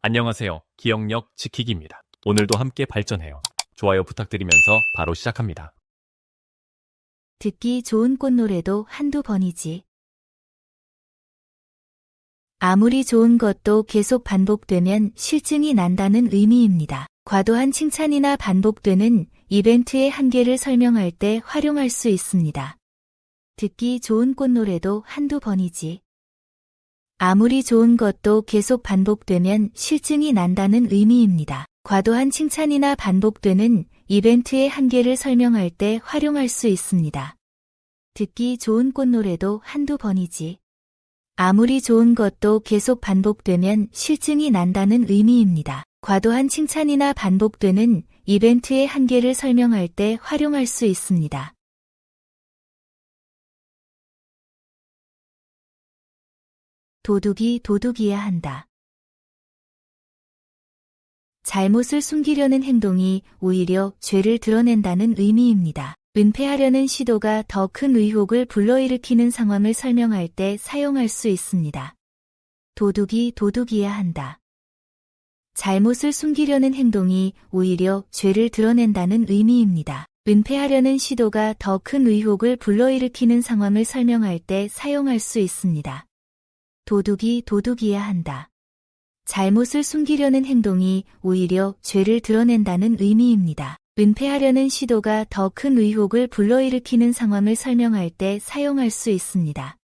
안녕하세요. 기억력 지키기입니다. 오늘도 함께 발전해요. 좋아요 부탁드리면서 바로 시작합니다. 듣기 좋은 꽃노래도 한두 번이지. 아무리 좋은 것도 계속 반복되면 실증이 난다는 의미입니다. 과도한 칭찬이나 반복되는 이벤트의 한계를 설명할 때 활용할 수 있습니다. 듣기 좋은 꽃노래도 한두 번이지. 아무리 좋은 것도 계속 반복되면 실증이 난다는 의미입니다. 과도한 칭찬이나 반복되는 이벤트의 한계를 설명할 때 활용할 수 있습니다. 듣기 좋은 꽃노래도 한두 번이지. 아무리 좋은 것도 계속 반복되면 실증이 난다는 의미입니다. 과도한 칭찬이나 반복되는 이벤트의 한계를 설명할 때 활용할 수 있습니다. 도둑이 도둑이야 한다. 잘못을 숨기려는 행동이 오히려 죄를 드러낸다는 의미입니다. 은폐하려는 시도가 더 큰 의혹을 불러일으키는 상황을 설명할 때 사용할 수 있습니다. 도둑이 도둑이야 한다. 잘못을 숨기려는 행동이 오히려 죄를 드러낸다는 의미입니다. 은폐하려는 시도가 더 큰 의혹을 불러일으키는 상황을 설명할 때 사용할 수 있습니다. 도둑이 도둑이야 한다. 잘못을 숨기려는 행동이 오히려 죄를 드러낸다는 의미입니다. 은폐하려는 시도가 더 큰 의혹을 불러일으키는 상황을 설명할 때 사용할 수 있습니다.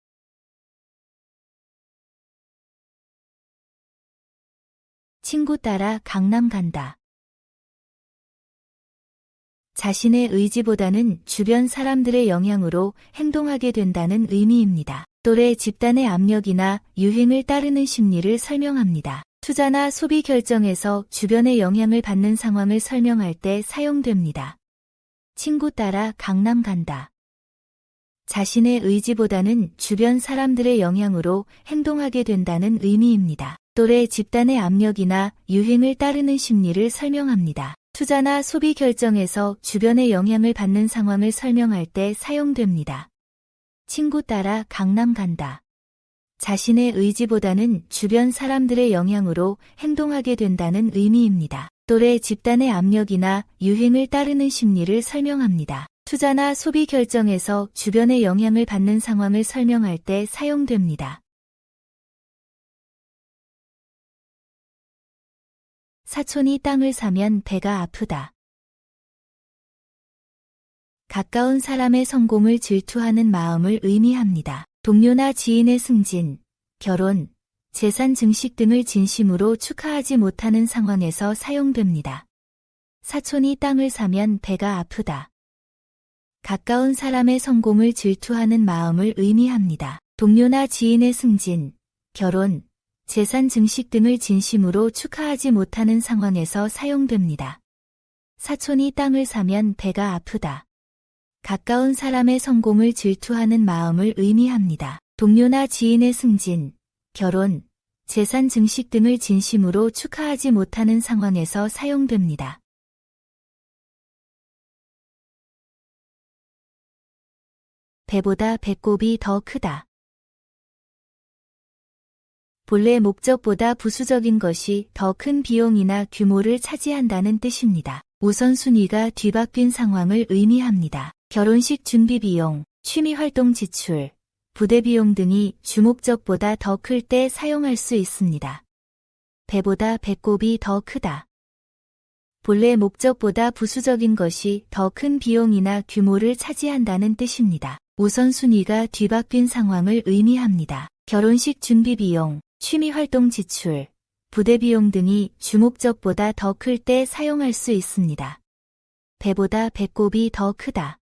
친구 따라 강남 간다. 자신의 의지보다는 주변 사람들의 영향으로 행동하게 된다는 의미입니다. 또래 집단의 압력이나 유행을 따르는 심리를 설명합니다. 투자나 소비 결정에서 주변의 영향을 받는 상황을 설명할 때 사용됩니다. 친구 따라 강남 간다. 자신의 의지보다는 주변 사람들의 영향으로 행동하게 된다는 의미입니다. 또래 집단의 압력이나 유행을 따르는 심리를 설명합니다. 투자나 소비 결정에서 주변의 영향을 받는 상황을 설명할 때 사용됩니다. 친구 따라 강남 간다. 자신의 의지보다는 주변 사람들의 영향으로 행동하게 된다는 의미입니다. 또래 집단의 압력이나 유행을 따르는 심리를 설명합니다. 투자나 소비 결정에서 주변의 영향을 받는 상황을 설명할 때 사용됩니다. 사촌이 땅을 사면 배가 아프다. 가까운 사람의 성공을 질투하는 마음을 의미합니다. 동료나 지인의 승진, 결혼, 재산 증식 등을 진심으로 축하하지 못하는 상황에서 사용됩니다. 사촌이 땅을 사면 배가 아프다. 가까운 사람의 성공을 질투하는 마음을 의미합니다. 동료나 지인의 승진, 결혼, 재산 증식 등을 진심으로 축하하지 못하는 상황에서 사용됩니다. 사촌이 땅을 사면 배가 아프다. 가까운 사람의 성공을 질투하는 마음을 의미합니다. 동료나 지인의 승진, 결혼, 재산 증식 등을 진심으로 축하하지 못하는 상황에서 사용됩니다. 배보다 배꼽이 더 크다. 본래 목적보다 부수적인 것이 더 큰 비용이나 규모를 차지한다는 뜻입니다. 우선순위가 뒤바뀐 상황을 의미합니다. 결혼식 준비 비용, 취미 활동 지출, 부대 비용 등이 주목적보다 더 클 때 사용할 수 있습니다. 배보다 배꼽이 더 크다. 본래 목적보다 부수적인 것이 더 큰 비용이나 규모를 차지한다는 뜻입니다. 우선순위가 뒤바뀐 상황을 의미합니다. 결혼식 준비 비용, 취미 활동 지출, 부대 비용 등이 주목적보다 더 클 때 사용할 수 있습니다. 배보다 배꼽이 더 크다.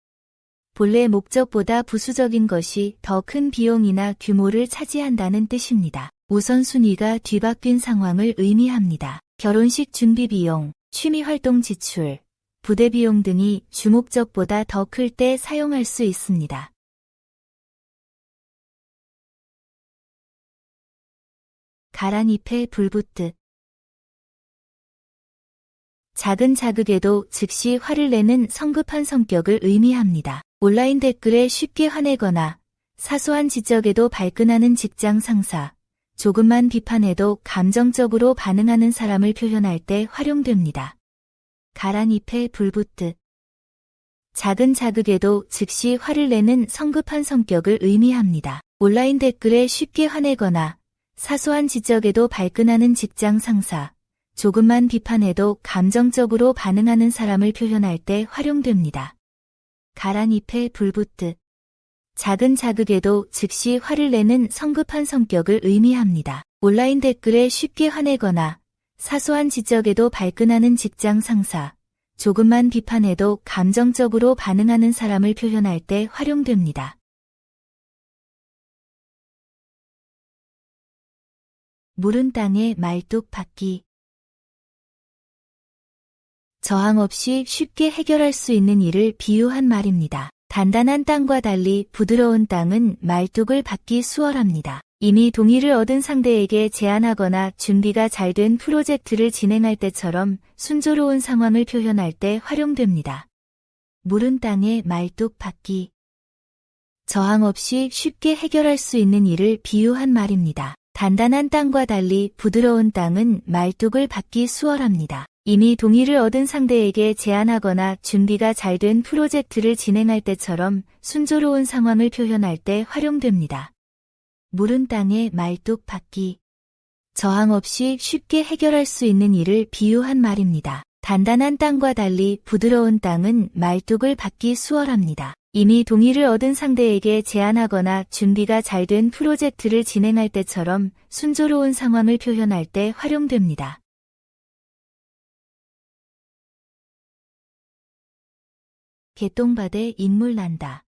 본래 목적보다 부수적인 것이 더 큰 비용이나 규모를 차지한다는 뜻입니다. 우선순위가 뒤바뀐 상황을 의미합니다. 결혼식 준비 비용, 취미 활동 지출, 부대 비용 등이 주목적보다 더 클 때 사용할 수 있습니다. 가란 잎에 불 붙듯. 작은 자극에도 즉시 화를 내는 성급한 성격을 의미합니다. 온라인 댓글에 쉽게 화내거나 사소한 지적에도 발끈하는 직장 상사, 조금만 비판해도 감정적으로 반응하는 사람을 표현할 때 활용됩니다. 가란 잎에 불 붙듯. 작은 자극에도 즉시 화를 내는 성급한 성격을 의미합니다. 온라인 댓글에 쉽게 화내거나 사소한 지적에도 발끈하는 직장 상사, 조금만 비판해도 감정적으로 반응하는 사람을 표현할 때 활용됩니다. 가란 잎에 불 붙듯. 작은 자극에도 즉시 화를 내는 성급한 성격을 의미합니다. 온라인 댓글에 쉽게 화내거나 사소한 지적에도 발끈하는 직장 상사, 조금만 비판해도 감정적으로 반응하는 사람을 표현할 때 활용됩니다. 무른 땅에 말뚝 박기. 저항 없이 쉽게 해결할 수 있는 일을 비유한 말입니다. 단단한 땅과 달리 부드러운 땅은 말뚝을 박기 수월합니다. 이미 동의를 얻은 상대에게 제안하거나 준비가 잘 된 프로젝트를 진행할 때처럼 순조로운 상황을 표현할 때 활용됩니다. 무른 땅에 말뚝 박기. 저항 없이 쉽게 해결할 수 있는 일을 비유한 말입니다. 단단한 땅과 달리 부드러운 땅은 말뚝을 박기 수월합니다. 이미 동의를 얻은 상대에게 제안하거나 준비가 잘 된 프로젝트를 진행할 때처럼 순조로운 상황을 표현할 때 활용됩니다. 무른 땅에 말뚝 박기. 저항 없이 쉽게 해결할 수 있는 일을 비유한 말입니다. 단단한 땅과 달리 부드러운 땅은 말뚝을 박기 수월합니다. 이미 동의를 얻은 상대에게 제안하거나 준비가 잘 된 프로젝트를 진행할 때처럼 순조로운 상황을 표현할 때 활용됩니다. 개똥밭에 인물 난다.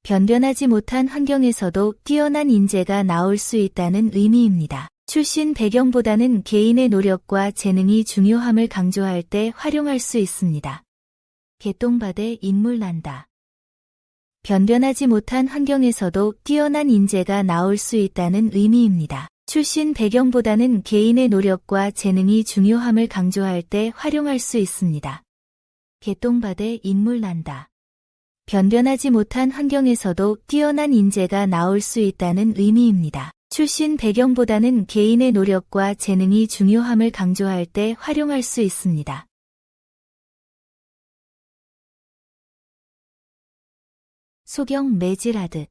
변변하지 못한 환경에서도 뛰어난 인재가 나올 수 있다는 의미입니다. 출신 배경보다는 개인의 노력과 재능이 중요함을 강조할 때 활용할 수 있습니다. 개똥밭에 인물 난다. 변변하지 못한 환경에서도 뛰어난 인재가 나올 수 있다는 의미입니다. 출신 배경보다는 개인의 노력과 재능이 중요함을 강조할 때 활용할 수 있습니다. 개똥밭에 인물 난다. 변변하지 못한 환경에서도 뛰어난 인재가 나올 수 있다는 의미입니다. 출신 배경보다는 개인의 노력과 재능이 중요함을 강조할 때 활용할 수 있습니다. 소경 매질하듯.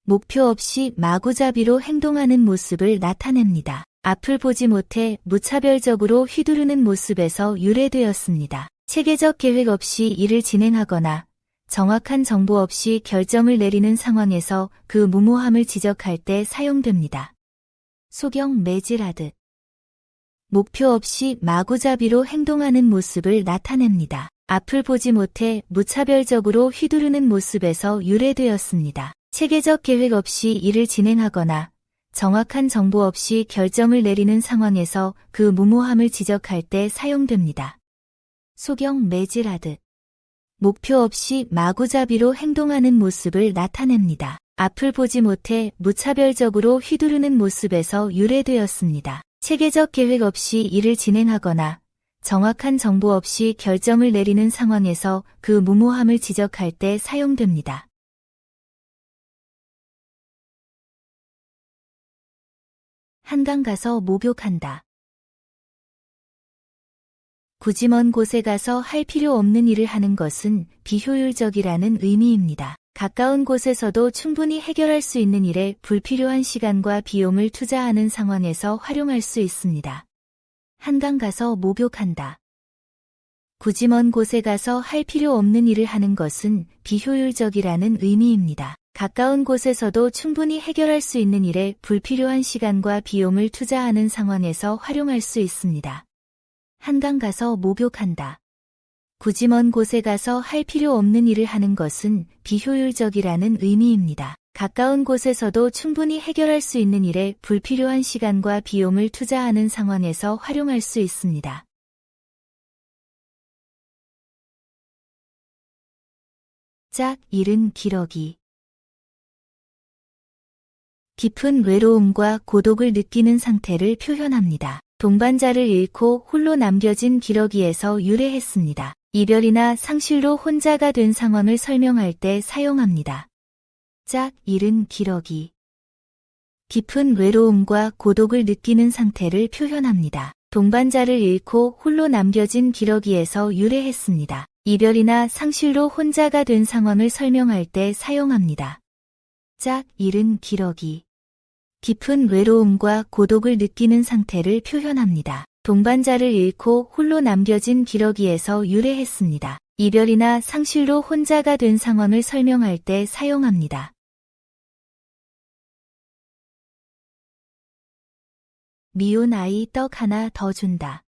목표 없이 마구잡이로 행동하는 모습을 나타냅니다. 앞을 보지 못해 무차별적으로 휘두르는 모습에서 유래되었습니다. 체계적 계획 없이 일을 진행하거나 정확한 정보 없이 결정을 내리는 상황에서 그 무모함을 지적할 때 사용됩니다. 소경 매질하듯. 목표 없이 마구잡이로 행동하는 모습을 나타냅니다. 앞을 보지 못해 무차별적으로 휘두르는 모습에서 유래되었습니다. 체계적 계획 없이 일을 진행하거나 정확한 정보 없이 결정을 내리는 상황에서 그 무모함을 지적할 때 사용됩니다. 소경 매질하듯. 목표 없이 마구잡이로 행동하는 모습을 나타냅니다. 앞을 보지 못해 무차별적으로 휘두르는 모습에서 유래되었습니다. 체계적 계획 없이 일을 진행하거나 정확한 정보 없이 결정을 내리는 상황에서 그 무모함을 지적할 때 사용됩니다. 한강 가서 목욕한다. 굳이 먼 곳에 가서 할 필요 없는 일을 하는 것은 비효율적이라는 의미입니다. 가까운 곳에서도 충분히 해결할 수 있는 일에 불필요한 시간과 비용을 투자하는 상황에서 활용할 수 있습니다. 한강 가서 목욕한다. 굳이 먼 곳에 가서 할 필요 없는 일을 하는 것은 비효율적이라는 의미입니다. 가까운 곳에서도 충분히 해결할 수 있는 일에 불필요한 시간과 비용을 투자하는 상황에서 활용할 수 있습니다. 한강 가서 목욕한다. 굳이 먼 곳에 가서 할 필요 없는 일을 하는 것은 비효율적이라는 의미입니다. 가까운 곳에서도 충분히 해결할 수 있는 일에 불필요한 시간과 비용을 투자하는 상황에서 활용할 수 있습니다. 짝 잃은 기러기. 깊은 외로움과 고독을 느끼는 상태를 표현합니다. 동반자를 잃고 홀로 남겨진 기러기에서 유래했습니다. 이별이나 상실로 혼자가 된 상황을 설명할 때 사용합니다. 짝 잃은 기러기. 깊은 외로움과 고독을 느끼는 상태를 표현합니다. 동반자를 잃고 홀로 남겨진 기러기에서 유래했습니다. 이별이나 상실로 혼자가 된 상황을 설명할 때 사용합니다. 짝 잃은 기러기. 깊은 외로움과 고독을 느끼는 상태를 표현합니다. 동반자를 잃고 홀로 남겨진 기러기에서 유래했습니다. 이별이나 상실로 혼자가 된 상황을 설명할 때 사용합니다. 미운 아이 떡 하나 더 준다.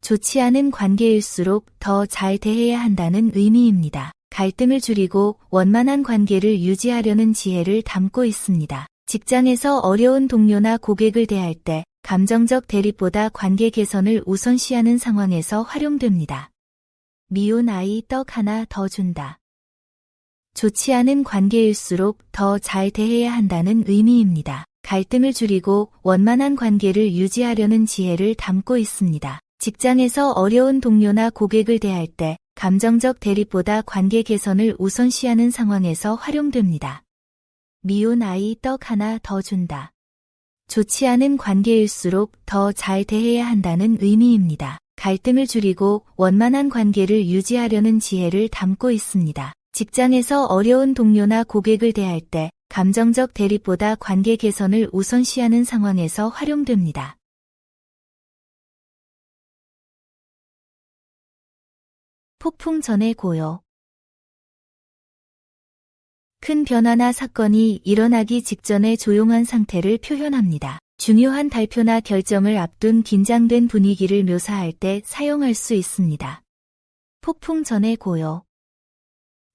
좋지 않은 관계일수록 더 잘 대해야 한다는 의미입니다. 갈등을 줄이고 원만한 관계를 유지하려는 지혜를 담고 있습니다. 직장에서 어려운 동료나 고객을 대할 때 감정적 대립보다 관계 개선을 우선시하는 상황에서 활용됩니다. 미운 아이 떡 하나 더 준다. 좋지 않은 관계일수록 더 잘 대해야 한다는 의미입니다. 갈등을 줄이고 원만한 관계를 유지하려는 지혜를 담고 있습니다. 직장에서 어려운 동료나 고객을 대할 때 감정적 대립보다 관계 개선을 우선시하는 상황에서 활용됩니다. 미운 아이 떡 하나 더 준다. 좋지 않은 관계일수록 더 잘 대해야 한다는 의미입니다. 갈등을 줄이고 원만한 관계를 유지하려는 지혜를 담고 있습니다. 직장에서 어려운 동료나 고객을 대할 때 감정적 대립보다 관계 개선을 우선시하는 상황에서 활용됩니다. 폭풍 전의 고요. 큰 변화나 사건이 일어나기 직전의 조용한 상태를 표현합니다. 중요한 발표나 결정을 앞둔 긴장된 분위기를 묘사할 때 사용할 수 있습니다. 폭풍 전의 고요.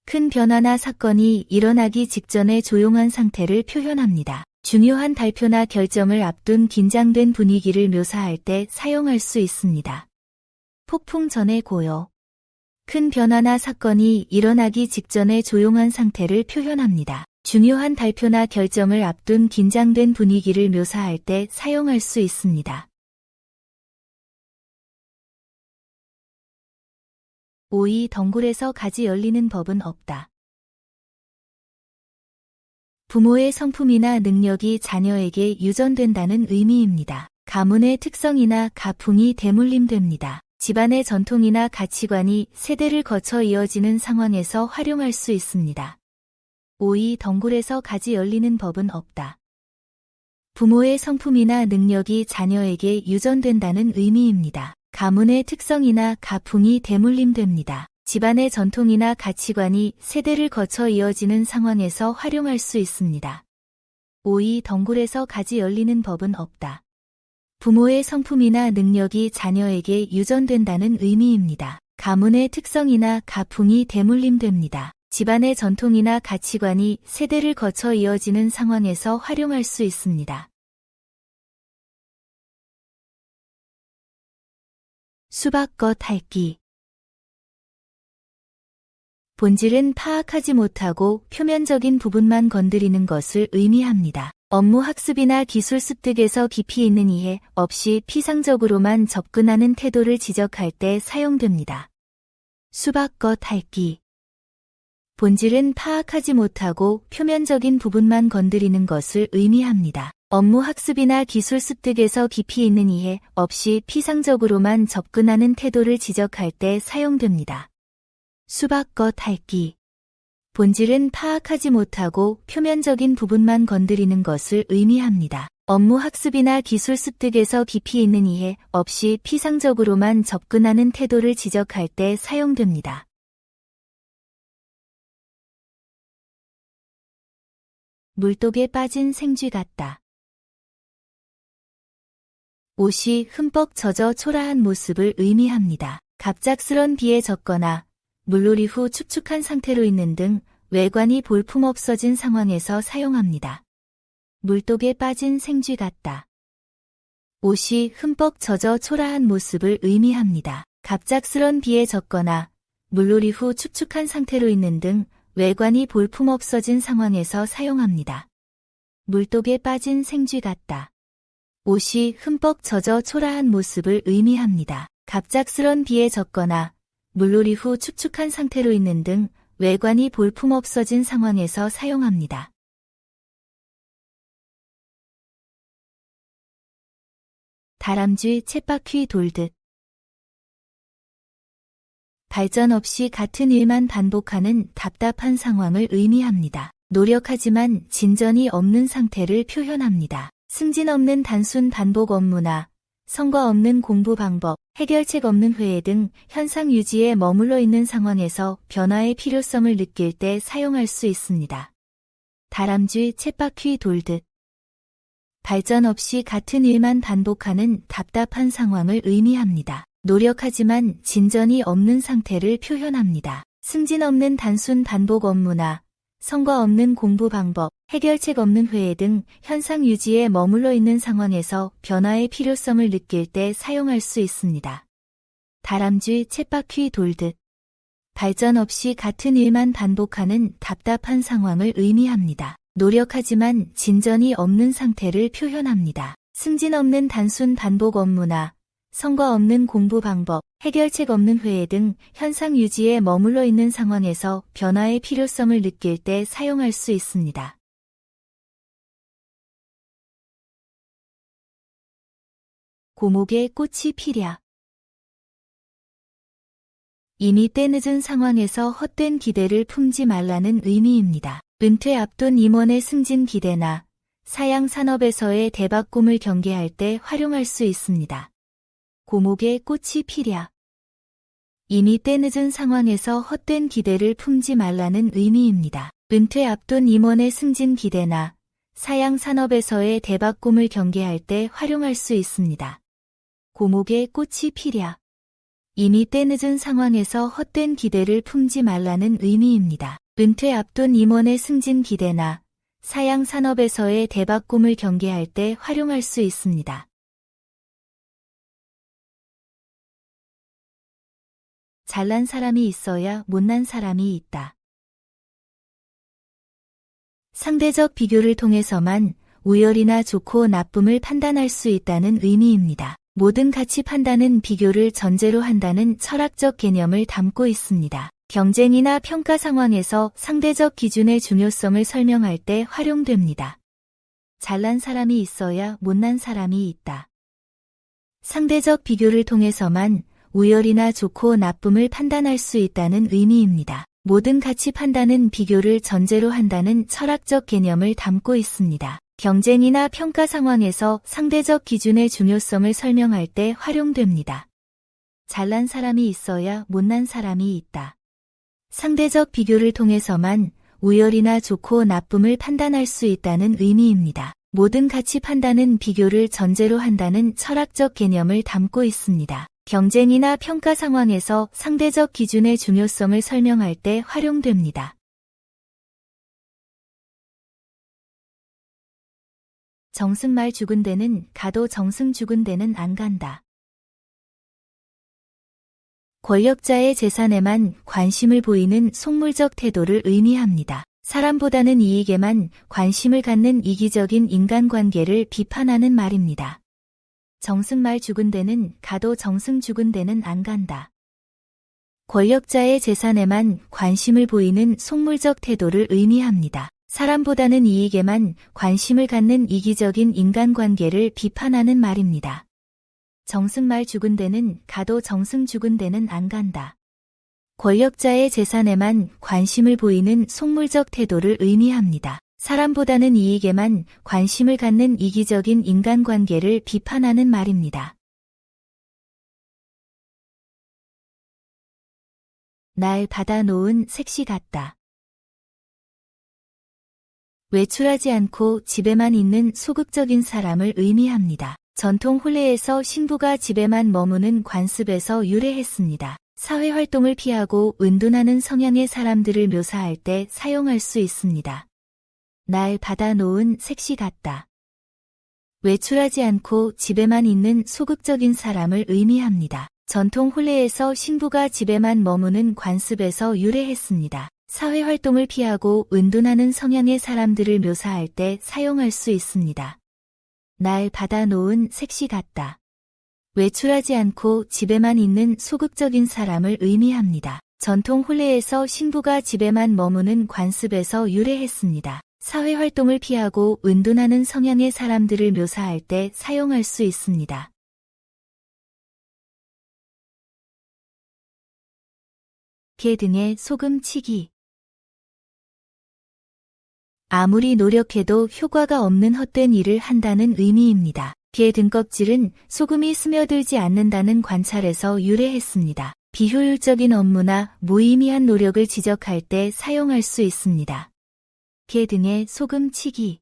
큰 변화나 사건이 일어나기 직전의 조용한 상태를 표현합니다. 중요한 발표나 결정을 앞둔 긴장된 분위기를 묘사할 때 사용할 수 있습니다. 폭풍 전의 고요. 큰 변화나 사건이 일어나기 직전의 조용한 상태를 표현합니다. 중요한 발표나 결정을 앞둔 긴장된 분위기를 묘사할 때 사용할 수 있습니다. 오이 덩굴에서 가지 열리는 법은 없다. 부모의 성품이나 능력이 자녀에게 유전된다는 의미입니다. 가문의 특성이나 가풍이 대물림됩니다. 집안의 전통이나 가치관이 세대를 거쳐 이어지는 상황에서 활용할 수 있습니다. 오이 덩굴에서 가지 열리는 법은 없다. 부모의 성품이나 능력이 자녀에게 유전된다는 의미입니다. 가문의 특성이나 가풍이 대물림됩니다. 집안의 전통이나 가치관이 세대를 거쳐 이어지는 상황에서 활용할 수 있습니다. 오이 덩굴에서 가지 열리는 법은 없다. 부모의 성품이나 능력이 자녀에게 유전된다는 의미입니다. 가문의 특성이나 가풍이 대물림됩니다. 집안의 전통이나 가치관이 세대를 거쳐 이어지는 상황에서 활용할 수 있습니다. 수박겉 핥기. 본질은 파악하지 못하고 표면적인 부분만 건드리는 것을 의미합니다. 업무 학습이나 기술 습득에서 깊이 있는 이해 없이 피상적으로만 접근하는 태도를 지적할 때 사용됩니다. 수박겉 핥기. 본질은 파악하지 못하고 표면적인 부분만 건드리는 것을 의미합니다. 업무 학습이나 기술 습득에서 깊이 있는 이해 없이 피상적으로만 접근하는 태도를 지적할 때 사용됩니다. 수박겉 핥기. 본질은 파악하지 못하고 표면적인 부분만 건드리는 것을 의미합니다. 업무 학습이나 기술 습득에서 깊이 있는 이해 없이 피상적으로만 접근하는 태도를 지적할 때 사용됩니다. 물독에 빠진 생쥐 같다. 옷이 흠뻑 젖어 초라한 모습을 의미합니다. 갑작스런 비에 젖거나 물놀이 후 축축한 상태로 있는 등 외관이 볼품없어진 상황에서 사용합니다. 물독에 빠진 생쥐 같다. 옷이 흠뻑 젖어 초라한 모습을 의미합니다. 갑작스런 비에 젖거나 물놀이 후 축축한 상태로 있는 등 외관이 볼품없어진 상황에서 사용합니다. 물독에 빠진 생쥐 같다. 옷이 흠뻑 젖어 초라한 모습을 의미합니다. 갑작스런 비에 젖거나 물놀이 후 축축한 상태로 있는 등 외관이 볼품없어진 상황에서 사용합니다. 다람쥐 쳇바퀴 돌듯. 발전 없이 같은 일만 반복하는 답답한 상황을 의미합니다. 노력하지만 진전이 없는 상태를 표현합니다. 승진 없는 단순 반복 업무나 성과 없는 공부 방법, 해결책 없는 회의 등 현상 유지에 머물러 있는 상황에서 변화의 필요성을 느낄 때 사용할 수 있습니다. 다람쥐 쳇바퀴 돌듯. 발전 없이 같은 일만 반복하는 답답한 상황을 의미합니다. 노력하지만 진전이 없는 상태를 표현합니다. 승진 없는 단순 반복 업무나 성과 없는 공부 방법, 해결책 없는 회의 등 현상 유지에 머물러 있는 상황에서 변화의 필요성을 느낄 때 사용할 수 있습니다. 다람쥐 쳇바퀴 돌듯. 발전 없이 같은 일만 반복하는 답답한 상황을 의미합니다. 노력하지만 진전이 없는 상태를 표현합니다. 승진 없는 단순 반복 업무나 성과 없는 공부 방법, 해결책 없는 회의 등 현상 유지에 머물러 있는 상황에서 변화의 필요성을 느낄 때 사용할 수 있습니다. 고목에 꽃이 피랴. 이미 때늦은 상황에서 헛된 기대를 품지 말라는 의미입니다. 은퇴 앞둔 임원의 승진 기대나 사양 산업에서의 대박 꿈을 경계할 때 활용할 수 있습니다. 고목에 꽃이 피랴. 이미 때늦은 상황에서 헛된 기대를 품지 말라는 의미입니다. 은퇴 앞둔 임원의 승진 기대나 사양 산업에서의 대박 꿈을 경계할 때 활용할 수 있습니다. 고목에 꽃이 피랴. 이미 때늦은 상황에서 헛된 기대를 품지 말라는 의미입니다. 은퇴 앞둔 임원의 승진 기대나 사양 산업에서의 대박 꿈을 경계할 때 활용할 수 있습니다. 잘난 사람이 있어야 못난 사람이 있다. 상대적 비교를 통해서만 우열이나 좋고 나쁨을 판단할 수 있다는 의미입니다. 모든 가치 판단은 비교를 전제로 한다는 철학적 개념을 담고 있습니다. 경쟁이나 평가 상황에서 상대적 기준의 중요성을 설명할 때 활용됩니다. 잘난 사람이 있어야 못난 사람이 있다. 상대적 비교를 통해서만 우열이나 좋고 나쁨을 판단할 수 있다는 의미입니다. 모든 가치 판단은 비교를 전제로 한다는 철학적 개념을 담고 있습니다. 경쟁이나 평가 상황에서 상대적 기준의 중요성을 설명할 때 활용됩니다. 잘난 사람이 있어야 못난 사람이 있다. 상대적 비교를 통해서만 우열이나 좋고 나쁨을 판단할 수 있다는 의미입니다. 모든 가치 판단은 비교를 전제로 한다는 철학적 개념을 담고 있습니다. 경쟁이나 평가 상황에서 상대적 기준의 중요성을 설명할 때 활용됩니다. 정승말 죽은 데는 가도 정승 죽은 데는 안 간다. 권력자의 재산에만 관심을 보이는 속물적 태도를 의미합니다. 사람보다는 이익에만 관심을 갖는 이기적인 인간관계를 비판하는 말입니다. 정승말 죽은 데는 가도 정승 죽은 데는 안 간다. 권력자의 재산에만 관심을 보이는 속물적 태도를 의미합니다. 사람보다는 이익에만 관심을 갖는 이기적인 인간관계를 비판하는 말입니다. 정승말 죽은 데는 가도 정승 죽은 데는 안 간다. 권력자의 재산에만 관심을 보이는 속물적 태도를 의미합니다. 사람보다는 이익에만 관심을 갖는 이기적인 인간관계를 비판하는 말입니다. 날 받아놓은 색시 같다. 외출하지 않고 집에만 있는 소극적인 사람을 의미합니다. 전통 혼례에서 신부가 집에만 머무는 관습에서 유래했습니다. 사회활동을 피하고 은둔하는 성향의 사람들을 묘사할 때 사용할 수 있습니다. 날 받아놓은 색시 같다. 외출하지 않고 집에만 있는 소극적인 사람을 의미합니다. 전통 혼례에서 신부가 집에만 머무는 관습에서 유래했습니다. 사회활동을 피하고 은둔하는 성향의 사람들을 묘사할 때 사용할 수 있습니다. 날 받아놓은 색시 같다. 외출하지 않고 집에만 있는 소극적인 사람을 의미합니다. 전통 혼례에서 신부가 집에만 머무는 관습에서 유래했습니다. 사회활동을 피하고 은둔하는 성향의 사람들을 묘사할 때 사용할 수 있습니다. 개 등에 소금치기. 아무리 노력해도 효과가 없는 헛된 일을 한다는 의미입니다. 개 등껍질은 소금이 스며들지 않는다는 관찰에서 유래했습니다. 비효율적인 업무나 무의미한 노력을 지적할 때 사용할 수 있습니다. 개 등에 소금치기.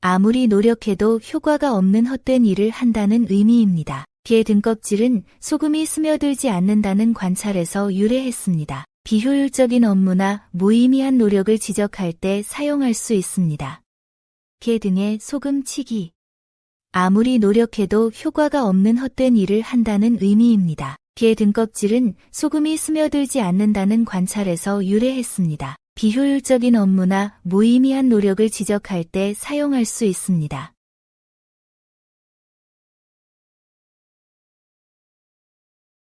아무리 노력해도 효과가 없는 헛된 일을 한다는 의미입니다. 개 등껍질은 소금이 스며들지 않는다는 관찰에서 유래했습니다. 비효율적인 업무나 무의미한 노력을 지적할 때 사용할 수 있습니다. 개 등에 소금치기. 아무리 노력해도 효과가 없는 헛된 일을 한다는 의미입니다. 개 등껍질은 소금이 스며들지 않는다는 관찰에서 유래했습니다. 비효율적인 업무나 무의미한 노력을 지적할 때 사용할 수 있습니다.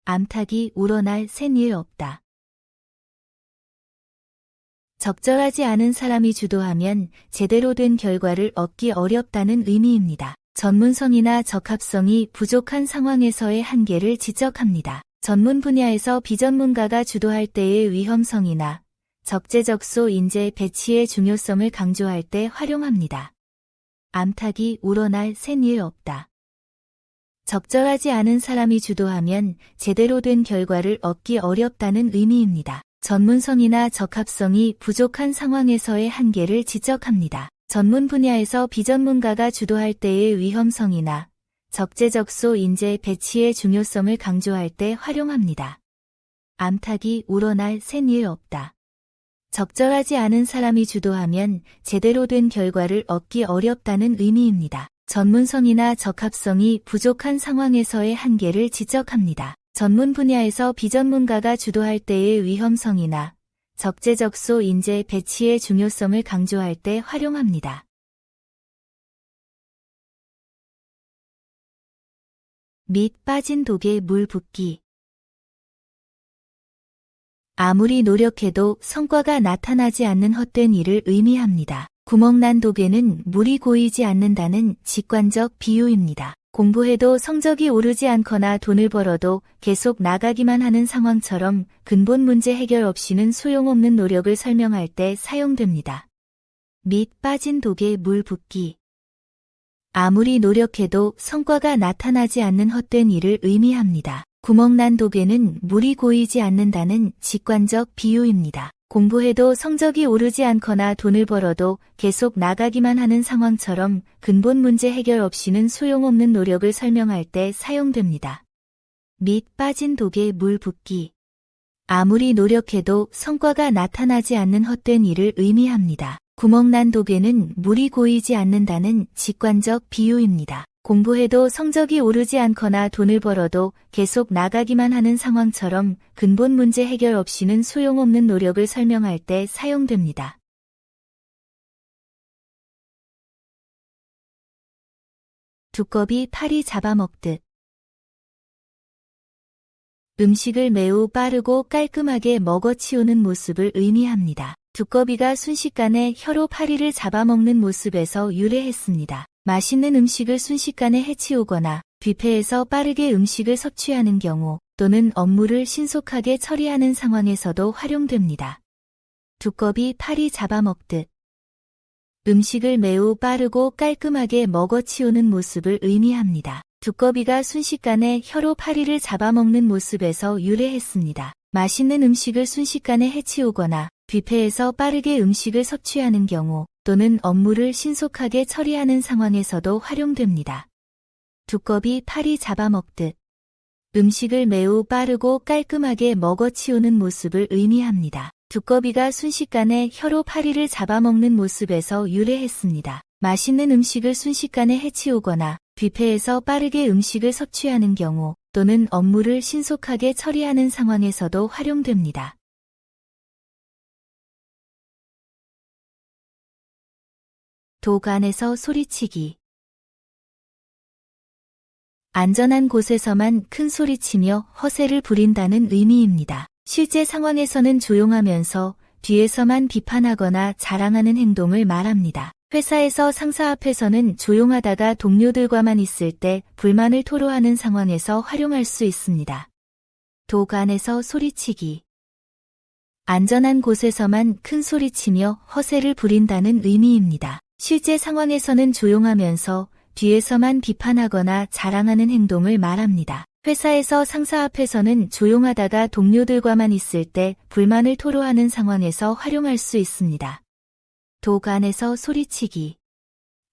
암탉이 우러날 샌 일 없다. 적절하지 않은 사람이 주도하면 제대로 된 결과를 얻기 어렵다는 의미입니다. 전문성이나 적합성이 부족한 상황에서의 한계를 지적합니다. 전문 분야에서 비전문가가 주도할 때의 위험성이나 적재적소 인재 배치의 중요성을 강조할 때 활용합니다. 암탉이 우러날 샌 일 없다. 적절하지 않은 사람이 주도하면 제대로 된 결과를 얻기 어렵다는 의미입니다. 전문성이나 적합성이 부족한 상황에서의 한계를 지적합니다. 전문 분야에서 비전문가가 주도할 때의 위험성이나 적재적소 인재 배치의 중요성을 강조할 때 활용합니다. 암탉이 우러날 샌 일 없다. 적절하지 않은 사람이 주도하면 제대로 된 결과를 얻기 어렵다는 의미입니다. 전문성이나 적합성이 부족한 상황에서의 한계를 지적합니다. 전문 분야에서 비전문가가 주도할 때의 위험성이나 적재적소 인재 배치의 중요성을 강조할 때 활용합니다. 밑 빠진 독에 물 붓기. 아무리 노력해도 성과가 나타나지 않는 헛된 일을 의미합니다. 구멍난 독에는 물이 고이지 않는다는 직관적 비유입니다. 공부해도 성적이 오르지 않거나 돈을 벌어도 계속 나가기만 하는 상황처럼 근본 문제 해결 없이는 소용없는 노력을 설명할 때 사용됩니다. 밑 빠진 독에 물 붓기. 아무리 노력해도 성과가 나타나지 않는 헛된 일을 의미합니다. 구멍난 독에는 물이 고이지 않는다는 직관적 비유입니다. 공부해도 성적이 오르지 않거나 돈을 벌어도 계속 나가기만 하는 상황처럼 근본 문제 해결 없이는 소용없는 노력을 설명할 때 사용됩니다. 밑 빠진 독에 물 붓기. 아무리 노력해도 성과가 나타나지 않는 헛된 일을 의미합니다. 구멍난 독에는 물이 고이지 않는다는 직관적 비유입니다. 공부해도 성적이 오르지 않거나 돈을 벌어도 계속 나가기만 하는 상황처럼 근본 문제 해결 없이는 소용없는 노력을 설명할 때 사용됩니다. 두꺼비 파리 잡아먹듯. 음식을 매우 빠르고 깔끔하게 먹어치우는 모습을 의미합니다. 두꺼비가 순식간에 혀로 파리를 잡아먹는 모습에서 유래했습니다. 맛있는 음식을 순식간에 해치우거나 뷔페에서 빠르게 음식을 섭취하는 경우 또는 업무를 신속하게 처리하는 상황에서도 활용됩니다. 두꺼비 파리 잡아먹듯. 음식을 매우 빠르고 깔끔하게 먹어치우는 모습을 의미합니다. 두꺼비가 순식간에 혀로 파리를 잡아먹는 모습에서 유래했습니다. 맛있는 음식을 순식간에 해치우거나 뷔페에서 빠르게 음식을 섭취하는 경우 또는 업무를 신속하게 처리하는 상황에서도 활용됩니다. 두꺼비 파리 잡아먹듯. 음식을 매우 빠르고 깔끔하게 먹어치우는 모습을 의미합니다. 두꺼비가 순식간에 혀로 파리를 잡아먹는 모습에서 유래했습니다. 맛있는 음식을 순식간에 해치우거나 뷔페에서 빠르게 음식을 섭취하는 경우 또는 업무를 신속하게 처리하는 상황에서도 활용됩니다. 독 안에서 소리치기. 안전한 곳에서만 큰 소리치며 허세를 부린다는 의미입니다. 실제 상황에서는 조용하면서 뒤에서만 비판하거나 자랑하는 행동을 말합니다. 회사에서 상사 앞에서는 조용하다가 동료들과만 있을 때 불만을 토로하는 상황에서 활용할 수 있습니다. 독 안에서 소리치기. 안전한 곳에서만 큰 소리치며 허세를 부린다는 의미입니다. 실제 상황에서는 조용하면서 뒤에서만 비판하거나 자랑하는 행동을 말합니다. 회사에서 상사 앞에서는 조용하다가 동료들과만 있을 때 불만을 토로하는 상황에서 활용할 수 있습니다. 독 안에서 소리치기.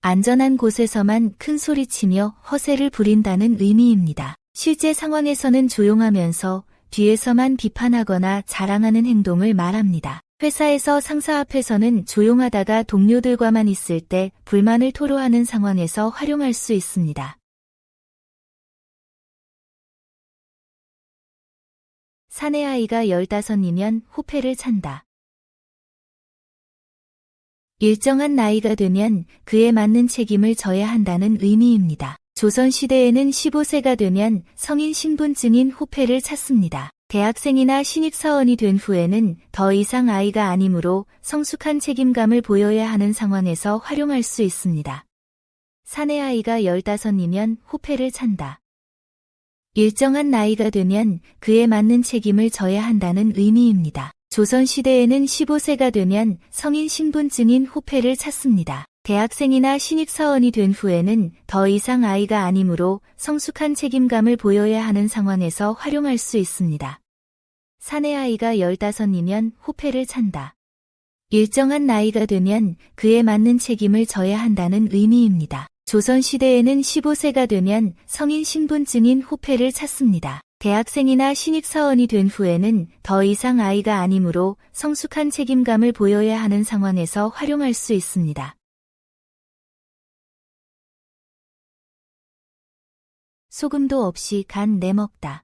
안전한 곳에서만 큰 소리치며 허세를 부린다는 의미입니다. 실제 상황에서는 조용하면서 뒤에서만 비판하거나 자랑하는 행동을 말합니다. 회사에서 상사 앞에서는 조용하다가 동료들과만 있을 때 불만을 토로하는 상황에서 활용할 수 있습니다. 사내 아이가 15이면 호패를 찬다. 일정한 나이가 되면 그에 맞는 책임을 져야 한다는 의미입니다. 조선시대에는 15세가 되면 성인 신분증인 호패를 찼습니다. 대학생이나 신입사원이 된 후에는 더 이상 아이가 아니므로 성숙한 책임감을 보여야 하는 상황에서 활용할 수 있습니다. 사내 아이가 15이면 호패를 찬다. 일정한 나이가 되면 그에 맞는 책임을 져야 한다는 의미입니다. 조선시대에는 15세가 되면 성인 신분증인 호패를 찼습니다. 대학생이나 신입사원이 된 후에는 더 이상 아이가 아니므로 성숙한 책임감을 보여야 하는 상황에서 활용할 수 있습니다. 사내 아이가 15이면 호패를 찬다. 일정한 나이가 되면 그에 맞는 책임을 져야 한다는 의미입니다. 조선시대에는 15세가 되면 성인 신분증인 호패를 찼습니다. 대학생이나 신입사원이 된 후에는 더 이상 아이가 아니므로 성숙한 책임감을 보여야 하는 상황에서 활용할 수 있습니다. 소금도 없이 간 내먹다.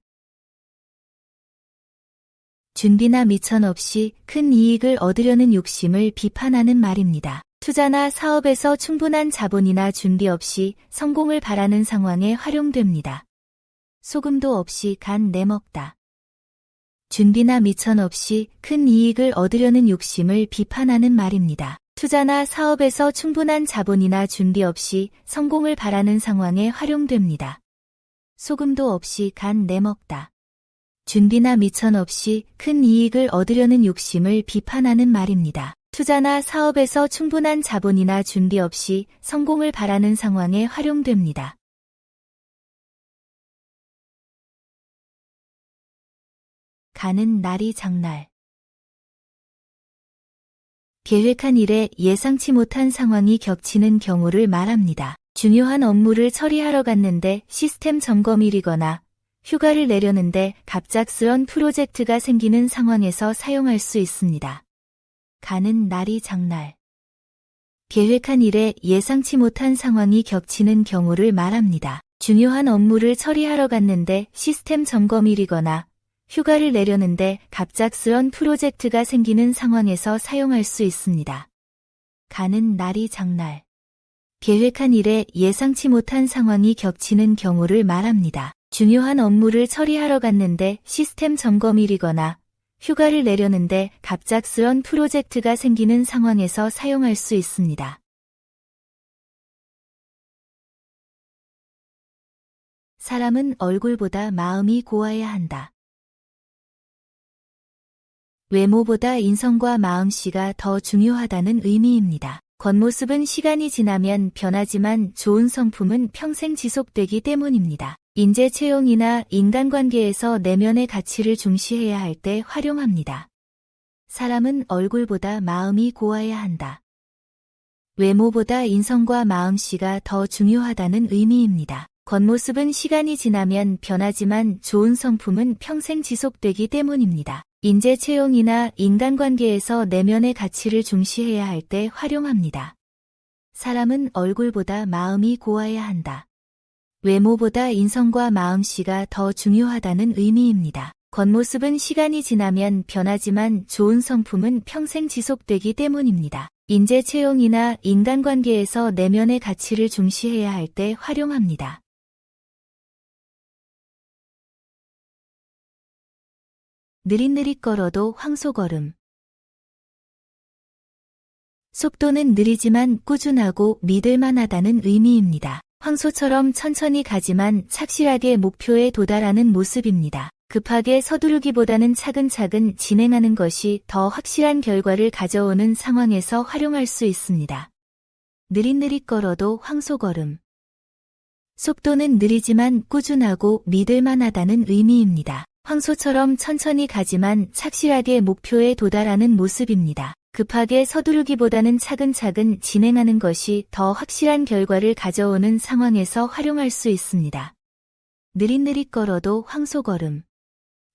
준비나 미천 없이 큰 이익을 얻으려는 욕심을 비판하는 말입니다. 투자나 사업에서 충분한 자본이나 준비 없이 성공을 바라는 상황에 활용됩니다. 소금도 없이 간 내먹다. 준비나 미천 없이 큰 이익을 얻으려는 욕심을 비판하는 말입니다. 투자나 사업에서 충분한 자본이나 준비 없이 성공을 바라는 상황에 활용됩니다. 소금도 없이 간 내먹다. 준비나 미천 없이 큰 이익을 얻으려는 욕심을 비판하는 말입니다. 투자나 사업에서 충분한 자본이나 준비 없이 성공을 바라는 상황에 활용됩니다. 가는 날이 장날. 계획한 일에 예상치 못한 상황이 겹치는 경우를 말합니다. 중요한 업무를 처리하러 갔는데 시스템 점검일이거나 휴가를 내려는데 갑작스런 프로젝트가 생기는 상황에서 사용할 수 있습니다. 가는 날이 장날. 계획한 일에 예상치 못한 상황이 겹치는 경우를 말합니다. 중요한 업무를 처리하러 갔는데 시스템 점검일이거나 휴가를 내려는데 갑작스런 프로젝트가 생기는 상황에서 사용할 수 있습니다. 가는 날이 장날. 계획한 일에 예상치 못한 상황이 겹치는 경우를 말합니다. 중요한 업무를 처리하러 갔는데 시스템 점검일이거나 휴가를 내려는데 갑작스런 프로젝트가 생기는 상황에서 사용할 수 있습니다. 사람은 얼굴보다 마음이 고와야 한다. 외모보다 인성과 마음씨가 더 중요하다는 의미입니다. 겉모습은 시간이 지나면 변하지만 좋은 성품은 평생 지속되기 때문입니다. 인재 채용이나 인간관계에서 내면의 가치를 중시해야 할 때 활용합니다. 사람은 얼굴보다 마음이 고와야 한다. 외모보다 인성과 마음씨가 더 중요하다는 의미입니다. 겉모습은 시간이 지나면 변하지만 좋은 성품은 평생 지속되기 때문입니다. 인재 채용이나 인간관계에서 내면의 가치를 중시해야 할 때 활용합니다. 사람은 얼굴보다 마음이 고와야 한다. 외모보다 인성과 마음씨가 더 중요하다는 의미입니다. 겉모습은 시간이 지나면 변하지만 좋은 성품은 평생 지속되기 때문입니다. 인재 채용이나 인간관계에서 내면의 가치를 중시해야 할 때 활용합니다. 느릿느릿 걸어도 황소걸음. 속도는 느리지만 꾸준하고 믿을만하다는 의미입니다. 황소처럼 천천히 가지만 착실하게 목표에 도달하는 모습입니다. 급하게 서두르기보다는 차근차근 진행하는 것이 더 확실한 결과를 가져오는 상황에서 활용할 수 있습니다. 느릿느릿 걸어도 황소걸음. 속도는 느리지만 꾸준하고 믿을만하다는 의미입니다. 황소처럼 천천히 가지만 착실하게 목표에 도달하는 모습입니다. 급하게 서두르기보다는 차근차근 진행하는 것이 더 확실한 결과를 가져오는 상황에서 활용할 수 있습니다. 느릿느릿 걸어도 황소걸음.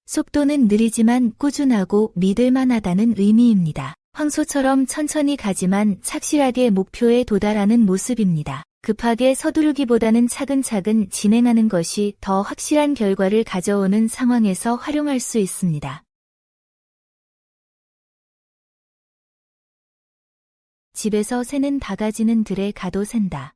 속도는 느리지만 꾸준하고 믿을만하다는 의미입니다. 황소처럼 천천히 가지만 착실하게 목표에 도달하는 모습입니다. 급하게 서두르기보다는 차근차근 진행하는 것이 더 확실한 결과를 가져오는 상황에서 활용할 수 있습니다. 집에서 새는 바가지는 들에 가도 샌다.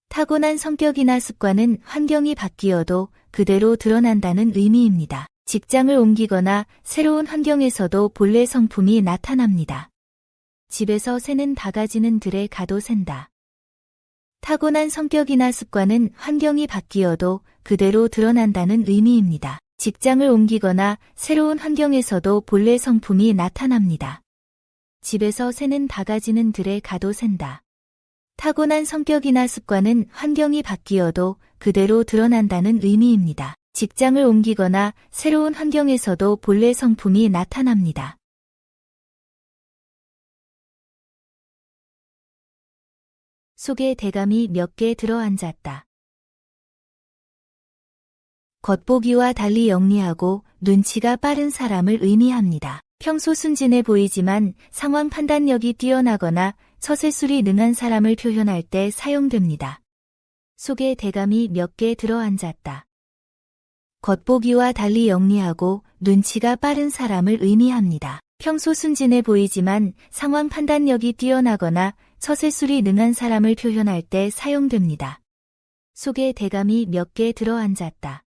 타고난 성격이나 습관은 환경이 바뀌어도 그대로 드러난다는 의미입니다. 직장을 옮기거나 새로운 환경에서도 본래 성품이 나타납니다. 집에서 새는 바가지는 들에 가도 샌다. 타고난 성격이나 습관은 환경이 바뀌어도 그대로 드러난다는 의미입니다. 직장을 옮기거나 새로운 환경에서도 본래 성품이 나타납니다. 집에서 새는 바가지는 들에 가도 샌다. 타고난 성격이나 습관은 환경이 바뀌어도 그대로 드러난다는 의미입니다. 직장을 옮기거나 새로운 환경에서도 본래 성품이 나타납니다. 속에 대감이 몇 개 들어앉았다. 겉보기와 달리 영리하고 눈치가 빠른 사람을 의미합니다. 평소 순진해 보이지만 상황 판단력이 뛰어나거나 처세술이 능한 사람을 표현할 때 사용됩니다. 속에 대감이 몇 개 들어앉았다. 겉보기와 달리 영리하고 눈치가 빠른 사람을 의미합니다. 평소 순진해 보이지만 상황 판단력이 뛰어나거나 처세술이 능한 사람을 표현할 때 사용됩니다. 속에 대감이 몇 개 들어앉았다.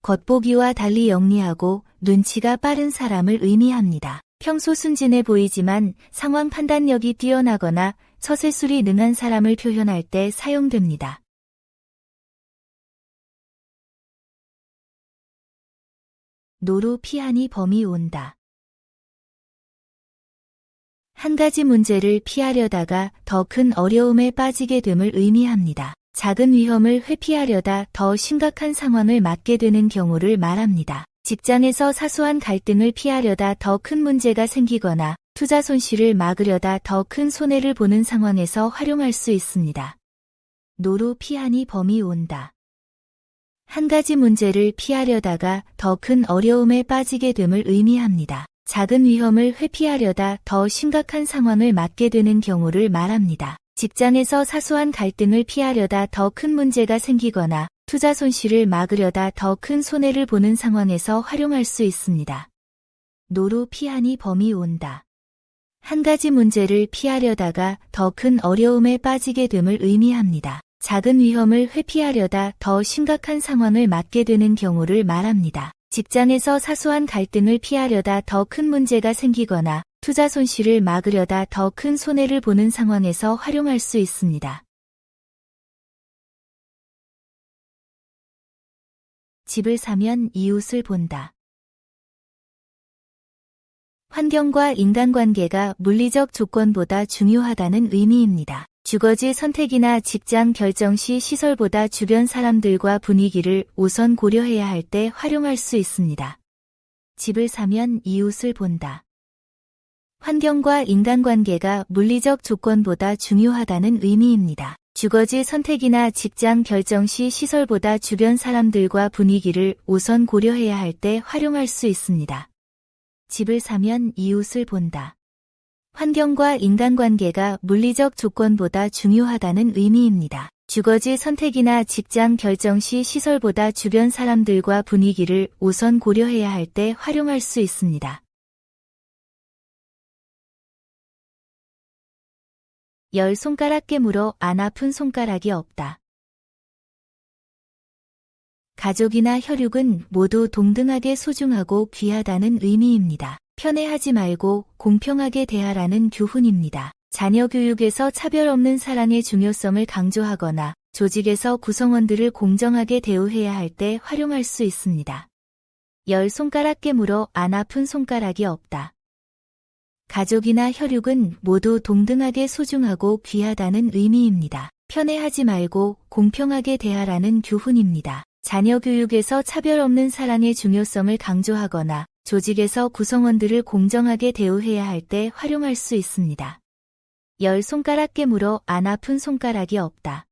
겉보기와 달리 영리하고 눈치가 빠른 사람을 의미합니다. 평소 순진해 보이지만 상황 판단력이 뛰어나거나 처세술이 능한 사람을 표현할 때 사용됩니다. 노루 피하니 범이 온다. 한 가지 문제를 피하려다가 더 큰 어려움에 빠지게 됨을 의미합니다. 작은 위험을 회피하려다 더 심각한 상황을 맞게 되는 경우를 말합니다. 직장에서 사소한 갈등을 피하려다 더 큰 문제가 생기거나 투자 손실을 막으려다 더 큰 손해를 보는 상황에서 활용할 수 있습니다. 노루 피하니 범이 온다. 한 가지 문제를 피하려다가 더 큰 어려움에 빠지게 됨을 의미합니다. 작은 위험을 회피하려다 더 심각한 상황을 맞게 되는 경우를 말합니다. 직장에서 사소한 갈등을 피하려다 더 큰 문제가 생기거나 투자 손실을 막으려다 더 큰 손해를 보는 상황에서 활용할 수 있습니다. 노루 피하니 범이 온다. 한 가지 문제를 피하려다가 더 큰 어려움에 빠지게 됨을 의미합니다. 작은 위험을 회피하려다 더 심각한 상황을 맞게 되는 경우를 말합니다. 직장에서 사소한 갈등을 피하려다 더 큰 문제가 생기거나 투자 손실을 막으려다 더 큰 손해를 보는 상황에서 활용할 수 있습니다. 집을 사면 이웃을 본다. 환경과 인간관계가 물리적 조건보다 중요하다는 의미입니다. 주거지 선택이나 직장 결정 시 시설보다 주변 사람들과 분위기를 우선 고려해야 할 때 활용할 수 있습니다. 집을 사면 이웃을 본다. 환경과 인간관계가 물리적 조건보다 중요하다는 의미입니다. 주거지 선택이나 직장 결정 시 시설보다 주변 사람들과 분위기를 우선 고려해야 할 때 활용할 수 있습니다. 집을 사면 이웃을 본다. 환경과 인간관계가 물리적 조건보다 중요하다는 의미입니다. 주거지 선택이나 직장 결정 시 시설보다 주변 사람들과 분위기를 우선 고려해야 할 때 활용할 수 있습니다. 열 손가락 깨물어 안 아픈 손가락이 없다. 가족이나 혈육은 모두 동등하게 소중하고 귀하다는 의미입니다. 편애하지 말고 공평하게 대하라는 교훈입니다. 자녀 교육에서 차별 없는 사랑의 중요성을 강조하거나 조직에서 구성원들을 공정하게 대우해야 할 때 활용할 수 있습니다. 10손가락 깨물어 안 아픈 손가락이 없다. 가족이나 혈육은 모두 동등하게 소중하고 귀하다는 의미입니다. 편애하지 말고 공평하게 대하라는 교훈입니다. 자녀 교육에서 차별 없는 사랑의 중요성을 강조하거나 조직에서 구성원들을 공정하게 대우해야 할 때 활용할 수 있습니다. 10손가락 깨물어 안 아픈 손가락이 없다.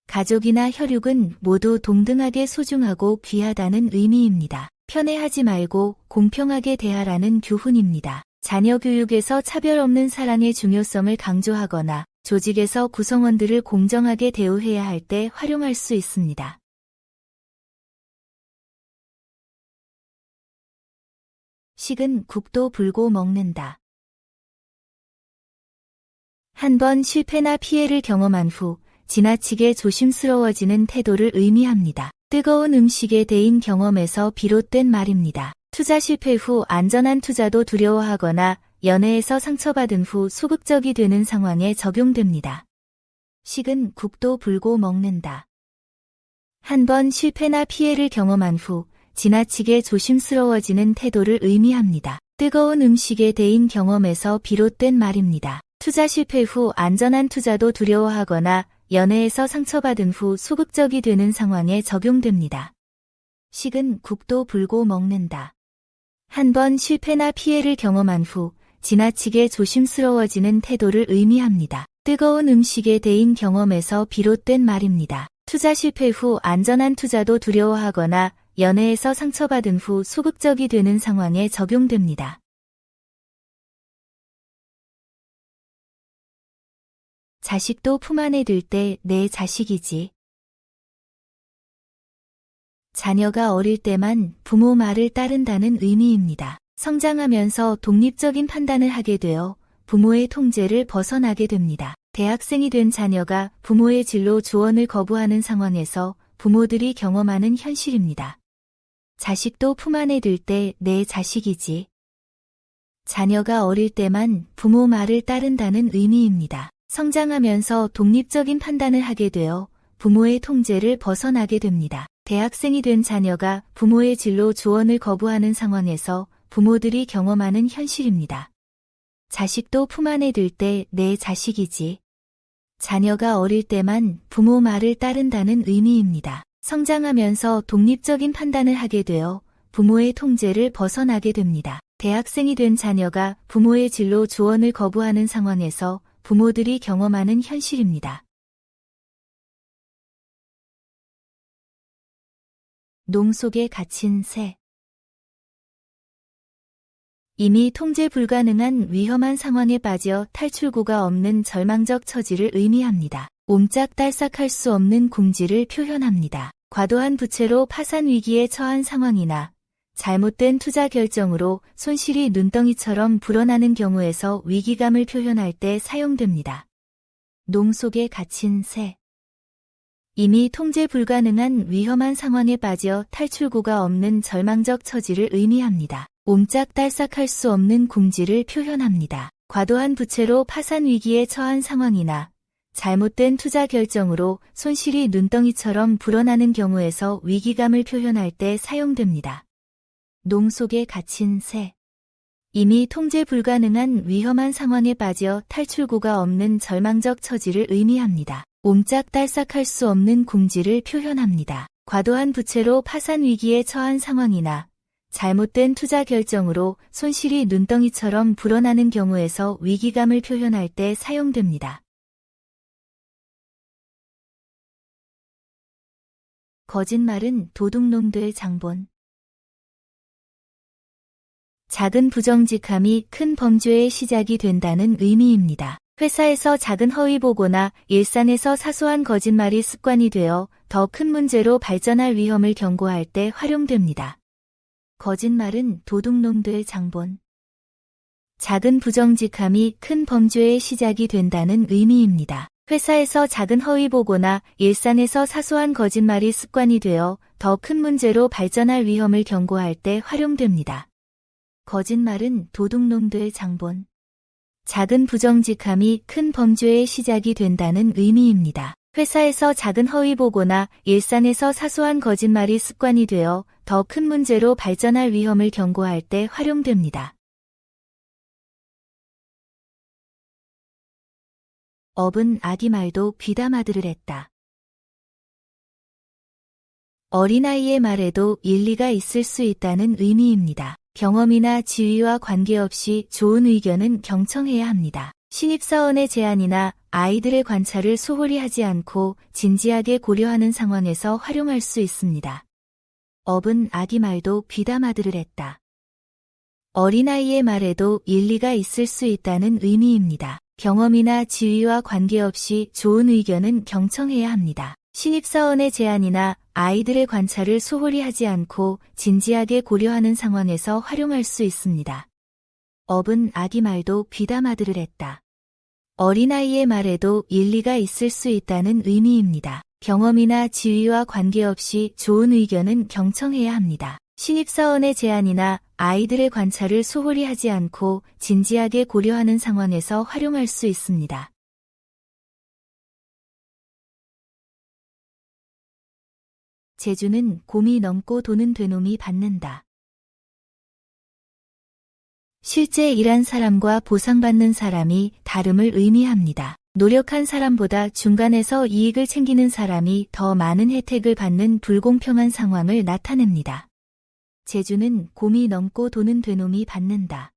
가족이나 혈육은 모두 동등하게 소중하고 귀하다는 의미입니다. 편애하지 말고 공평하게 대하라는 교훈입니다. 자녀 교육에서 차별 없는 사랑의 중요성을 강조하거나 조직에서 구성원들을 공정하게 대우해야 할 때 활용할 수 있습니다. 식은 국도 불고 먹는다. 한 번 실패나 피해를 경험한 후 지나치게 조심스러워지는 태도를 의미합니다. 뜨거운 음식에 대인 경험에서 비롯된 말입니다. 투자 실패 후 안전한 투자도 두려워하거나 연애에서 상처받은 후 소극적이 되는 상황에 적용됩니다. 식은 국도 불고 먹는다. 한 번 실패나 피해를 경험한 후 지나치게 조심스러워지는 태도를 의미합니다. 뜨거운 음식에 대인 경험에서 비롯된 말입니다. 투자 실패 후 안전한 투자도 두려워하거나 연애에서 상처받은 후 소극적이 되는 상황에 적용됩니다. 식은 국도 불고 먹는다. 한 번 실패나 피해를 경험한 후 지나치게 조심스러워지는 태도를 의미합니다. 뜨거운 음식에 대인 경험에서 비롯된 말입니다. 투자 실패 후 안전한 투자도 두려워하거나 연애에서 상처받은 후 소극적이 되는 상황에 적용됩니다. 자식도 품 안에 들 때 내 자식이지. 자녀가 어릴 때만 부모 말을 따른다는 의미입니다. 성장하면서 독립적인 판단을 하게 되어 부모의 통제를 벗어나게 됩니다. 대학생이 된 자녀가 부모의 진로 조언을 거부하는 상황에서 부모들이 경험하는 현실입니다. 자식도 품 안에 들 때 내 자식이지. 자녀가 어릴 때만 부모 말을 따른다는 의미입니다. 성장하면서 독립적인 판단을 하게 되어 부모의 통제를 벗어나게 됩니다. 대학생이 된 자녀가 부모의 진로 조언을 거부하는 상황에서 부모들이 경험하는 현실입니다. 자식도 품 안에 들 때 내 자식이지. 자녀가 어릴 때만 부모 말을 따른다는 의미입니다. 성장하면서 독립적인 판단을 하게 되어 부모의 통제를 벗어나게 됩니다. 대학생이 된 자녀가 부모의 진로 조언을 거부하는 상황에서 부모들이 경험하는 현실입니다. 농 속에 갇힌 새. 이미 통제 불가능한 위험한 상황에 빠져 탈출구가 없는 절망적 처지를 의미합니다. 옴짝달싹할 수 없는 궁지를 표현합니다. 과도한 부채로 파산 위기에 처한 상황이나 잘못된 투자 결정으로 손실이 눈덩이처럼 불어나는 경우에서 위기감을 표현할 때 사용됩니다. 농 속에 갇힌 새. 이미 통제 불가능한 위험한 상황에 빠져 탈출구가 없는 절망적 처지를 의미합니다. 옴짝달싹할 수 없는 궁지를 표현합니다. 과도한 부채로 파산 위기에 처한 상황이나 잘못된 투자 결정으로 손실이 눈덩이처럼 불어나는 경우에서 위기감을 표현할 때 사용됩니다. 농 속에 갇힌 새. 이미 통제 불가능한 위험한 상황에 빠져 탈출구가 없는 절망적 처지를 의미합니다. 옴짝달싹할 수 없는 궁지를 표현합니다. 과도한 부채로 파산 위기에 처한 상황이나 잘못된 투자 결정으로 손실이 눈덩이처럼 불어나는 경우에서 위기감을 표현할 때 사용됩니다. 거짓말은 도둑놈들 장본. 작은 부정직함이 큰 범죄의 시작이 된다는 의미입니다. 회사에서 작은 허위 보고나 일상에서 사소한 거짓말이 습관이 되어 더 큰 문제로 발전할 위험을 경고할 때 활용됩니다. 거짓말은 도둑놈들 장본. 작은 부정직함이 큰 범죄의 시작이 된다는 의미입니다. 회사에서 작은 허위 보고나 일상에서 사소한 거짓말이 습관이 되어 더 큰 문제로 발전할 위험을 경고할 때 활용됩니다. 거짓말은 도둑놈들의 장본. 작은 부정직함이 큰 범죄의 시작이 된다는 의미입니다. 회사에서 작은 허위 보고나 일상에서 사소한 거짓말이 습관이 되어 더 큰 문제로 발전할 위험을 경고할 때 활용됩니다. 업은 아기 말도 귀담아 들으랬다. 어린아이의 말에도 일리가 있을 수 있다는 의미입니다. 경험이나 지위와 관계없이 좋은 의견은 경청해야 합니다. 신입사원의 제안이나 아이들의 관찰을 소홀히 하지 않고 진지하게 고려하는 상황에서 활용할 수 있습니다. 업은 아기 말도 귀담아 들으랬다. 어린아이의 말에도 일리가 있을 수 있다는 의미입니다. 경험이나 지위와 관계없이 좋은 의견은 경청해야 합니다. 신입사원의 제안이나 아이들의 관찰을 소홀히 하지 않고 진지하게 고려하는 상황에서 활용할 수 있습니다. 업은 아기 말도 귀담아 들으랬다. 어린아이의 말에도 일리가 있을 수 있다는 의미입니다. 경험이나 지위와 관계없이 좋은 의견은 경청해야 합니다. 신입사원의 제안이나 아이들의 관찰을 소홀히 하지 않고 진지하게 고려하는 상황에서 활용할 수 있습니다. 재주는 곰이 넘고 도는 되놈이 받는다. 실제 일한 사람과 보상받는 사람이 다름을 의미합니다. 노력한 사람보다 중간에서 이익을 챙기는 사람이 더 많은 혜택을 받는 불공평한 상황을 나타냅니다. 재주는 곰이 넘고 도는 되놈이 받는다.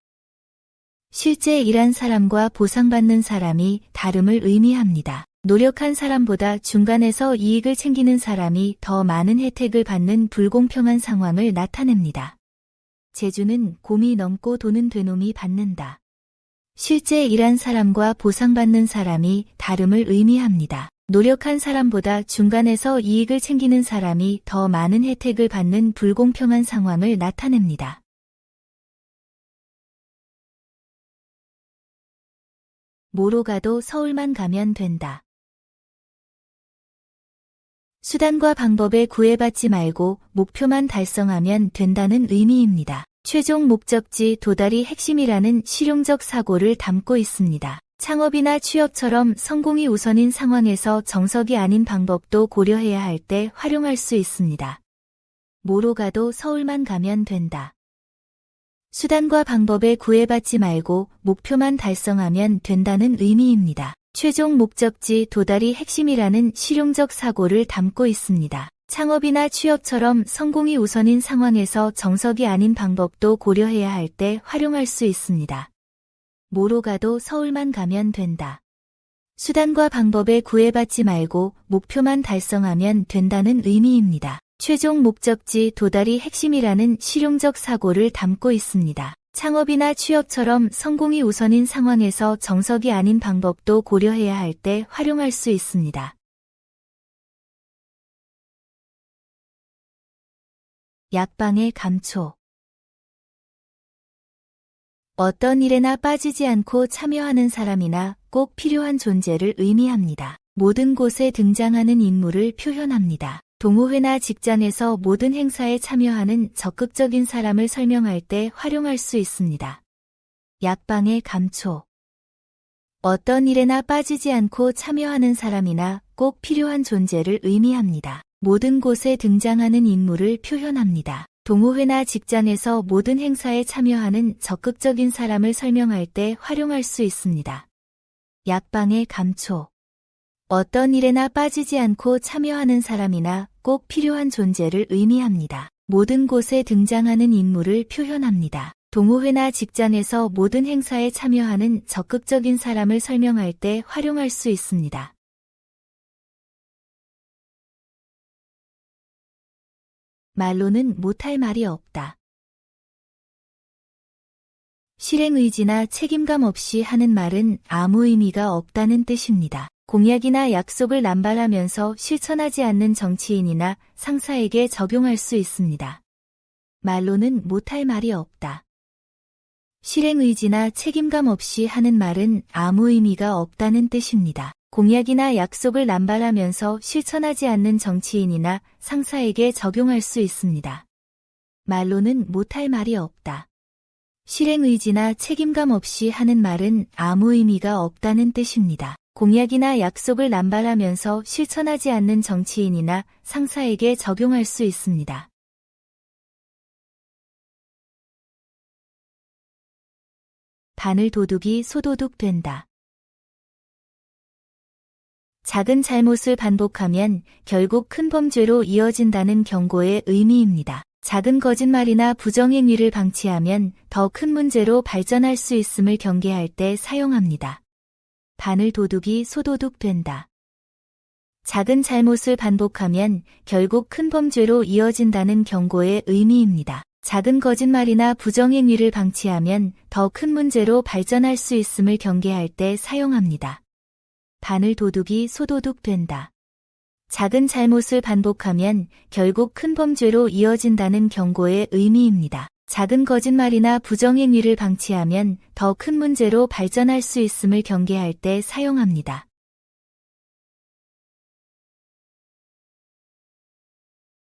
실제 일한 사람과 보상받는 사람이 다름을 의미합니다. 노력한 사람보다 중간에서 이익을 챙기는 사람이 더 많은 혜택을 받는 불공평한 상황을 나타냅니다. 재주는 곰이 넘고 도는 되놈이 받는다. 실제 일한 사람과 보상받는 사람이 다름을 의미합니다. 노력한 사람보다 중간에서 이익을 챙기는 사람이 더 많은 혜택을 받는 불공평한 상황을 나타냅니다. 뭐로 가도 서울만 가면 된다. 수단과 방법에 구애받지 말고 목표만 달성하면 된다는 의미입니다. 최종 목적지 도달이 핵심이라는 실용적 사고를 담고 있습니다. 창업이나 취업처럼 성공이 우선인 상황에서 정석이 아닌 방법도 고려해야 할 때 활용할 수 있습니다. 뭐로 가도 서울만 가면 된다. 수단과 방법에 구애받지 말고 목표만 달성하면 된다는 의미입니다. 최종 목적지 도달이 핵심이라는 실용적 사고를 담고 있습니다. 창업이나 취업처럼 성공이 우선인 상황에서 정석이 아닌 방법도 고려해야 할 때 활용할 수 있습니다. 뭐로 가도 서울만 가면 된다. 수단과 방법에 구애받지 말고 목표만 달성하면 된다는 의미입니다. 최종 목적지 도달이 핵심이라는 실용적 사고를 담고 있습니다. 창업이나 취업처럼 성공이 우선인 상황에서 정석이 아닌 방법도 고려해야 할 때 활용할 수 있습니다. 약방의 감초. 어떤 일에나 빠지지 않고 참여하는 사람이나 꼭 필요한 존재를 의미합니다. 모든 곳에 등장하는 인물을 표현합니다. 동호회나 직장에서 모든 행사에 참여하는 적극적인 사람을 설명할 때 활용할 수 있습니다. 약방의 감초. 어떤 일에나 빠지지 않고 참여하는 사람이나 꼭 필요한 존재를 의미합니다. 모든 곳에 등장하는 인물을 표현합니다. 동호회나 직장에서 모든 행사에 참여하는 적극적인 사람을 설명할 때 활용할 수 있습니다. 약방의 감초. 어떤 일에나 빠지지 않고 참여하는 사람이나 꼭 필요한 존재를 의미합니다. 모든 곳에 등장하는 인물을 표현합니다. 동호회나 직장에서 모든 행사에 참여하는 적극적인 사람을 설명할 때 활용할 수 있습니다. 말로는 못할 말이 없다. 실행의지나 책임감 없이 하는 말은 아무 의미가 없다는 뜻입니다. 공약이나 약속을 남발하면서 실천하지 않는 정치인이나 상사에게 적용할 수 있습니다. 말로는 못할 말이 없다. 실행의지나 책임감 없이 하는 말은 아무 의미가 없다는 뜻입니다. 공약이나 약속을 남발하면서 실천하지 않는 정치인이나 상사에게 적용할 수 있습니다. 말로는 못할 말이 없다. 실행 의지나 책임감 없이 하는 말은 아무 의미가 없다는 뜻입니다. 공약이나 약속을 남발하면서 실천하지 않는 정치인이나 상사에게 적용할 수 있습니다. 바늘 도둑이 소도둑 된다. 작은 잘못을 반복하면 결국 큰 범죄로 이어진다는 경고의 의미입니다. 작은 거짓말이나 부정행위를 방치하면 더 큰 문제로 발전할 수 있음을 경계할 때 사용합니다. 바늘 도둑이 소도둑 된다. 작은 잘못을 반복하면 결국 큰 범죄로 이어진다는 경고의 의미입니다. 작은 거짓말이나 부정행위를 방치하면 더 큰 문제로 발전할 수 있음을 경계할 때 사용합니다. 바늘 도둑이 소도둑 된다. 작은 잘못을 반복하면 결국 큰 범죄로 이어진다는 경고의 의미입니다. 작은 거짓말이나 부정행위를 방치하면 더 큰 문제로 발전할 수 있음을 경계할 때 사용합니다.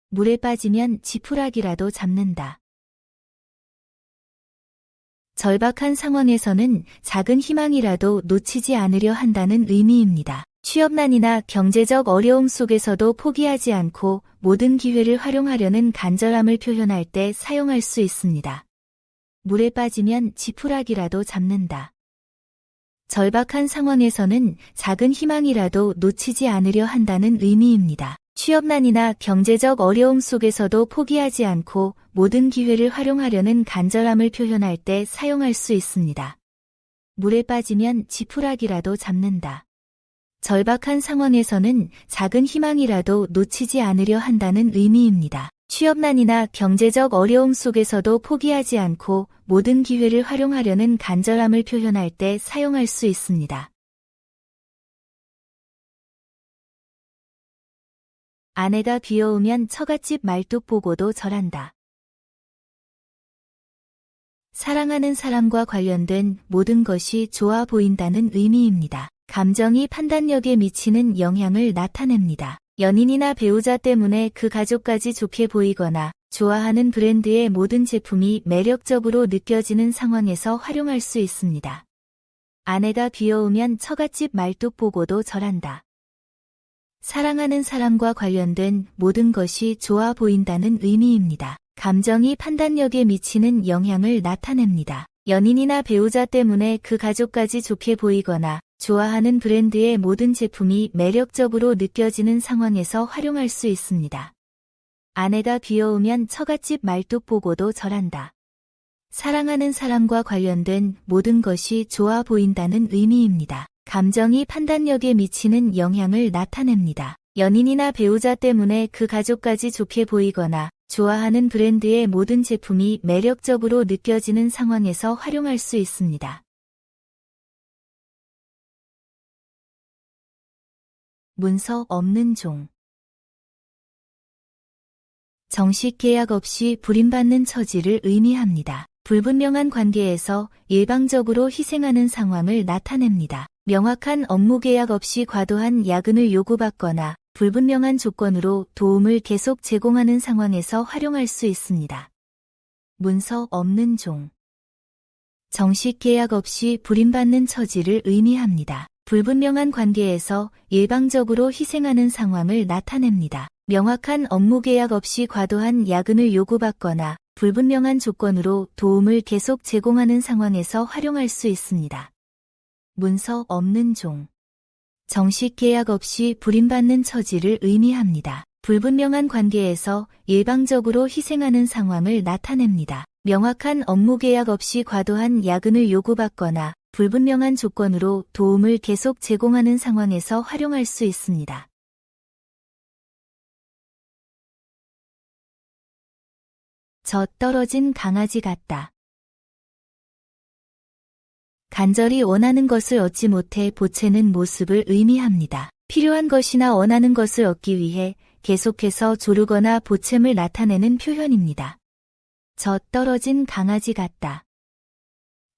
물에 빠지면 지푸라기라도 잡는다. 절박한 상황에서는 작은 희망이라도 놓치지 않으려 한다는 의미입니다. 취업난이나 경제적 어려움 속에서도 포기하지 않고 모든 기회를 활용하려는 간절함을 표현할 때 사용할 수 있습니다. 물에 빠지면 지푸라기라도 잡는다. 절박한 상황에서는 작은 희망이라도 놓치지 않으려 한다는 의미입니다. 취업난이나 경제적 어려움 속에서도 포기하지 않고 모든 기회를 활용하려는 간절함을 표현할 때 사용할 수 있습니다. 물에 빠지면 지푸라기라도 잡는다. 절박한 상황에서는 작은 희망이라도 놓치지 않으려 한다는 의미입니다. 취업난이나 경제적 어려움 속에서도 포기하지 않고 모든 기회를 활용하려는 간절함을 표현할 때 사용할 수 있습니다. 아내가 귀여우면 처갓집 말뚝 보고도 절한다. 사랑하는 사람과 관련된 모든 것이 좋아 보인다는 의미입니다. 감정이 판단력에 미치는 영향을 나타냅니다. 연인이나 배우자 때문에 그 가족까지 좋게 보이거나 좋아하는 브랜드의 모든 제품이 매력적으로 느껴지는 상황에서 활용할 수 있습니다. 아내가 귀여우면 처갓집 말뚝 보고도 절한다. 사랑하는 사람과 관련된 모든 것이 좋아 보인다는 의미입니다. 감정이 판단력에 미치는 영향을 나타냅니다. 연인이나 배우자 때문에 그 가족까지 좋게 보이거나 좋아하는 브랜드의 모든 제품이 매력적으로 느껴지는 상황에서 활용할 수 있습니다. 아내가 귀여우면 처갓집 말뚝 보고도 절한다. 사랑하는 사람과 관련된 모든 것이 좋아 보인다는 의미입니다. 감정이 판단력에 미치는 영향을 나타냅니다. 연인이나 배우자 때문에 그 가족까지 좋게 보이거나 좋아하는 브랜드의 모든 제품이 매력적으로 느껴지는 상황에서 활용할 수 있습니다. 문서 없는 종. 정식 계약 없이 불임받는 처지를 의미합니다. 불분명한 관계에서 일방적으로 희생하는 상황을 나타냅니다. 명확한 업무 계약 없이 과도한 야근을 요구받거나 불분명한 조건으로 도움을 계속 제공하는 상황에서 활용할 수 있습니다. 문서 없는 종. 정식 계약 없이 불임받는 처지를 의미합니다. 불분명한 관계에서 일방적으로 희생하는 상황을 나타냅니다. 명확한 업무 계약 없이 과도한 야근을 요구받거나 불분명한 조건으로 도움을 계속 제공하는 상황에서 활용할 수 있습니다. 문서 없는 종. 정식 계약 없이 불임받는 처지를 의미합니다. 불분명한 관계에서 일방적으로 희생하는 상황을 나타냅니다. 명확한 업무 계약 없이 과도한 야근을 요구받거나 불분명한 조건으로 도움을 계속 제공하는 상황에서 활용할 수 있습니다. 저 떨어진 강아지 같다. 간절히 원하는 것을 얻지 못해 보채는 모습을 의미합니다. 필요한 것이나 원하는 것을 얻기 위해 계속해서 조르거나 보챔을 나타내는 표현입니다. 저 떨어진 강아지 같다.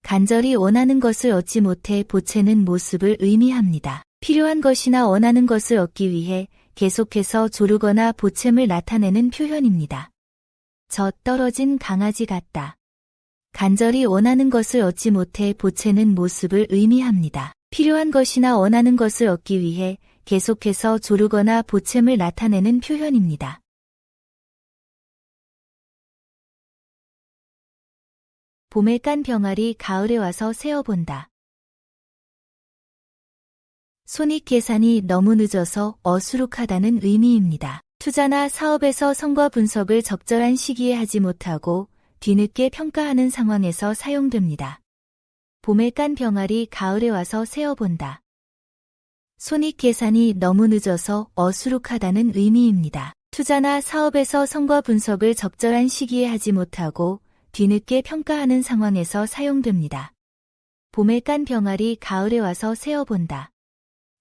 간절히 원하는 것을 얻지 못해 보채는 모습을 의미합니다. 필요한 것이나 원하는 것을 얻기 위해 계속해서 조르거나 보챔을 나타내는 표현입니다. 저 떨어진 강아지 같다. 간절히 원하는 것을 얻지 못해 보채는 모습을 의미합니다. 필요한 것이나 원하는 것을 얻기 위해 계속해서 조르거나 보챔을 나타내는 표현입니다. 봄에 깐 병아리 가을에 와서 세어본다. 손익계산이 너무 늦어서 어수룩하다는 의미입니다. 투자나 사업에서 성과 분석을 적절한 시기에 하지 못하고 뒤늦게 평가하는 상황에서 사용됩니다. 봄에 깐 병아리 가을에 와서 세어본다. 손익계산이 너무 늦어서 어수룩하다는 의미입니다. 투자나 사업에서 성과 분석을 적절한 시기에 하지 못하고 뒤늦게 평가하는 상황에서 사용됩니다. 봄에 깐 병아리 가을에 와서 세어본다.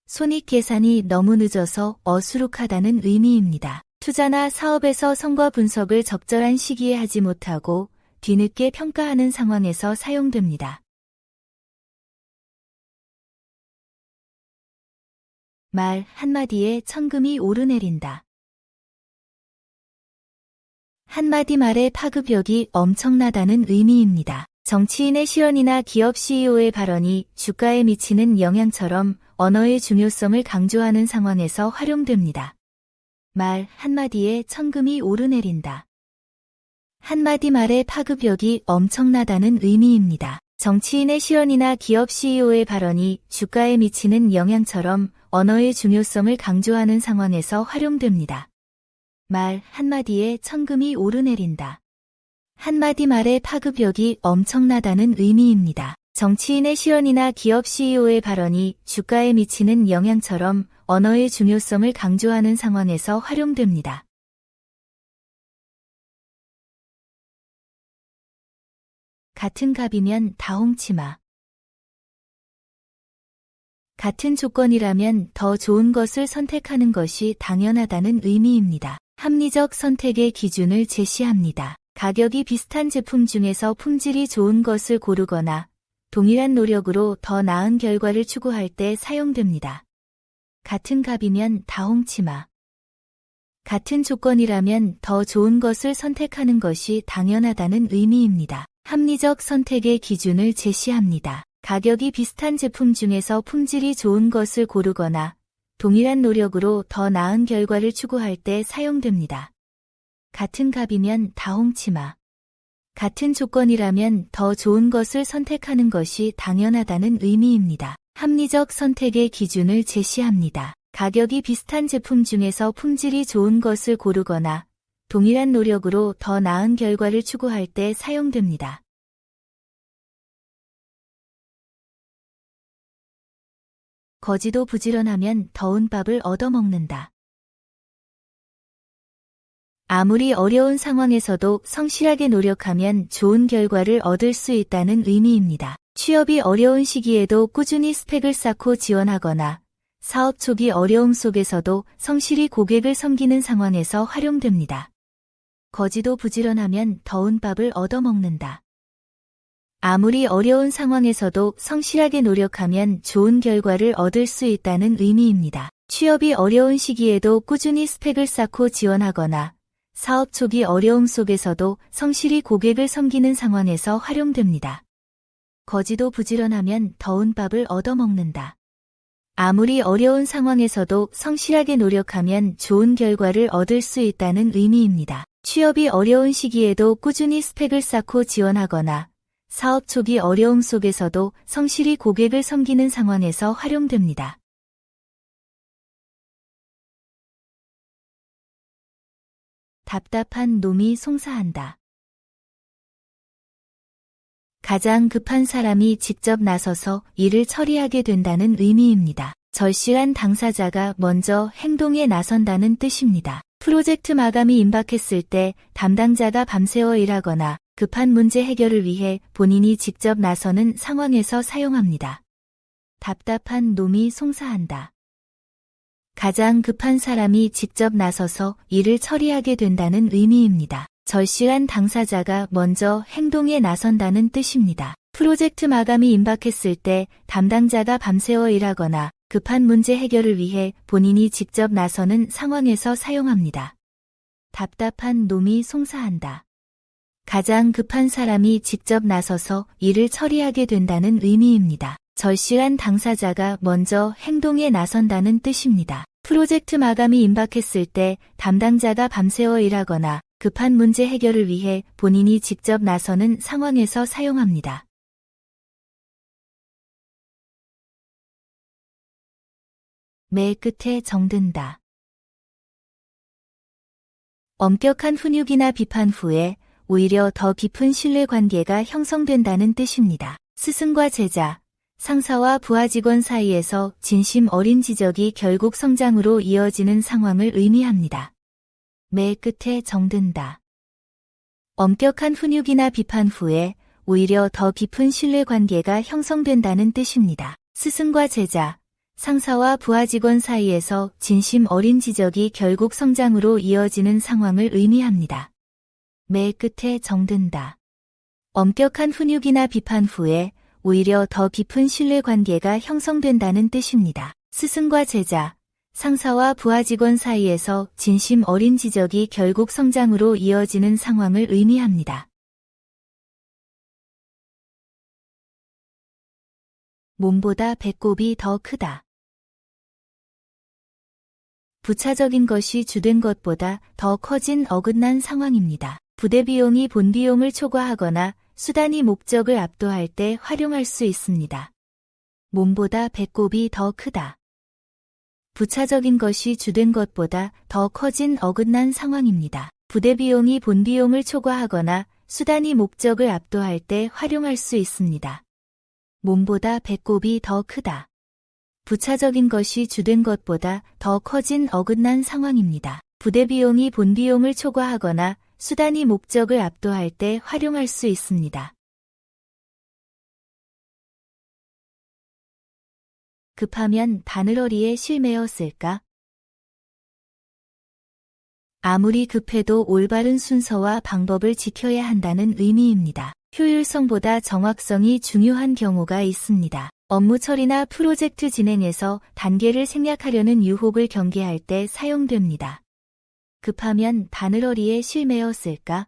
손익계산이 너무 늦어서 어수룩하다는 의미입니다. 투자나 사업에서 성과 분석을 적절한 시기에 하지 못하고 뒤늦게 평가하는 상황에서 사용됩니다. 말 한마디에 천금이 오르내린다. 한마디 말의 파급력이 엄청나다는 의미입니다. 정치인의 실언이나 기업 CEO의 발언이 주가에 미치는 영향처럼 언어의 중요성을 강조하는 상황에서 활용됩니다. 말 한마디에 천금이 오르내린다. 한마디 말의 파급력이 엄청나다는 의미입니다. 정치인의 실언이나 기업 CEO의 발언이 주가에 미치는 영향처럼 언어의 중요성을 강조하는 상황에서 활용됩니다. 말 한마디에 천금이 오르내린다. 한마디 말의 파급력이 엄청나다는 의미입니다. 정치인의 실언이나 기업 CEO의 발언이 주가에 미치는 영향처럼 언어의 중요성을 강조하는 상황에서 활용됩니다. 같은 값이면 다 홍치마. 같은 조건이라면 더 좋은 것을 선택하는 것이 당연하다는 의미입니다. 합리적 선택의 기준을 제시합니다. 가격이 비슷한 제품 중에서 품질이 좋은 것을 고르거나 동일한 노력으로 더 나은 결과를 추구할 때 사용됩니다. 같은 값이면 다 홍치마. 같은 조건이라면 더 좋은 것을 선택하는 것이 당연하다는 의미입니다. 합리적 선택의 기준을 제시합니다. 가격이 비슷한 제품 중에서 품질이 좋은 것을 고르거나 동일한 노력으로 더 나은 결과를 추구할 때 사용됩니다. 같은 값이면 다 홍치마. 같은 조건이라면 더 좋은 것을 선택하는 것이 당연하다는 의미입니다. 합리적 선택의 기준을 제시합니다. 가격이 비슷한 제품 중에서 품질이 좋은 것을 고르거나 동일한 노력으로 더 나은 결과를 추구할 때 사용됩니다. 거지도 부지런하면 더운 밥을 얻어먹는다. 아무리 어려운 상황에서도 성실하게 노력하면 좋은 결과를 얻을 수 있다는 의미입니다. 취업이 어려운 시기에도 꾸준히 스펙을 쌓고 지원하거나 사업 초기 어려움 속에서도 성실히 고객을 섬기는 상황에서 활용됩니다. 거지도 부지런하면 더운 밥을 얻어먹는다. 아무리 어려운 상황에서도 성실하게 노력하면 좋은 결과를 얻을 수 있다는 의미입니다. 취업이 어려운 시기에도 꾸준히 스펙을 쌓고 지원하거나 사업 초기 어려움 속에서도 성실히 고객을 섬기는 상황에서 활용됩니다. 거지도 부지런하면 더운 밥을 얻어먹는다. 아무리 어려운 상황에서도 성실하게 노력하면 좋은 결과를 얻을 수 있다는 의미입니다. 취업이 어려운 시기에도 꾸준히 스펙을 쌓고 지원하거나 사업 초기 어려움 속에서도 성실히 고객을 섬기는 상황에서 활용됩니다. 답답한 놈이 송사한다. 가장 급한 사람이 직접 나서서 일을 처리하게 된다는 의미입니다. 절실한 당사자가 먼저 행동에 나선다는 뜻입니다. 프로젝트 마감이 임박했을 때 담당자가 밤새워 일하거나 급한 문제 해결을 위해 본인이 직접 나서는 상황에서 사용합니다. 답답한 놈이 송사한다. 가장 급한 사람이 직접 나서서 일을 처리하게 된다는 의미입니다. 절실한 당사자가 먼저 행동에 나선다는 뜻입니다. 프로젝트 마감이 임박했을 때 담당자가 밤새워 일하거나 급한 문제 해결을 위해 본인이 직접 나서는 상황에서 사용합니다. 답답한 놈이 송사한다. 가장 급한 사람이 직접 나서서 일을 처리하게 된다는 의미입니다. 절실한 당사자가 먼저 행동에 나선다는 뜻입니다. 프로젝트 마감이 임박했을 때 담당자가 밤새워 일하거나 급한 문제 해결을 위해 본인이 직접 나서는 상황에서 사용합니다. 매 끝에 정든다. 엄격한 훈육이나 비판 후에 오히려 더 깊은 신뢰관계가 형성된다는 뜻입니다. 스승과 제자, 상사와 부하 직원 사이에서 진심 어린 지적이 결국 성장으로 이어지는 상황을 의미합니다. 매 끝에 정든다. 엄격한 훈육이나 비판 후에 오히려 더 깊은 신뢰관계가 형성된다는 뜻입니다. 스승과 제자, 상사와 부하 직원 사이에서 진심 어린 지적이 결국 성장으로 이어지는 상황을 의미합니다. 매 끝에 정든다. 엄격한 훈육이나 비판 후에 오히려 더 깊은 신뢰관계가 형성된다는 뜻입니다. 스승과 제자, 상사와 부하 직원 사이에서 진심 어린 지적이 결국 성장으로 이어지는 상황을 의미합니다. 몸보다 배꼽이 더 크다. 부차적인 것이 주된 것보다 더 커진 어긋난 상황입니다. 부대 비용이 본 비용을 초과하거나 수단이 목적을 압도할 때 활용할 수 있습니다. 몸보다 배꼽이 더 크다. 부차적인 것이 주된 것보다 더 커진 어긋난 상황입니다. 부대 비용이 본 비용을 초과하거나 수단이 목적을 압도할 때 활용할 수 있습니다. 몸보다 배꼽이 더 크다. 부차적인 것이 주된 것보다 더 커진 어긋난 상황입니다. 부대 비용이 본 비용을 초과하거나 수단이 목적을 압도할 때 활용할 수 있습니다. 급하면 바늘어리에 실매어 쓸까? 아무리 급해도 올바른 순서와 방법을 지켜야 한다는 의미입니다. 효율성보다 정확성이 중요한 경우가 있습니다. 업무 처리나 프로젝트 진행에서 단계를 생략하려는 유혹을 경계할 때 사용됩니다. 급하면 바늘어리에 실매어 쓸까?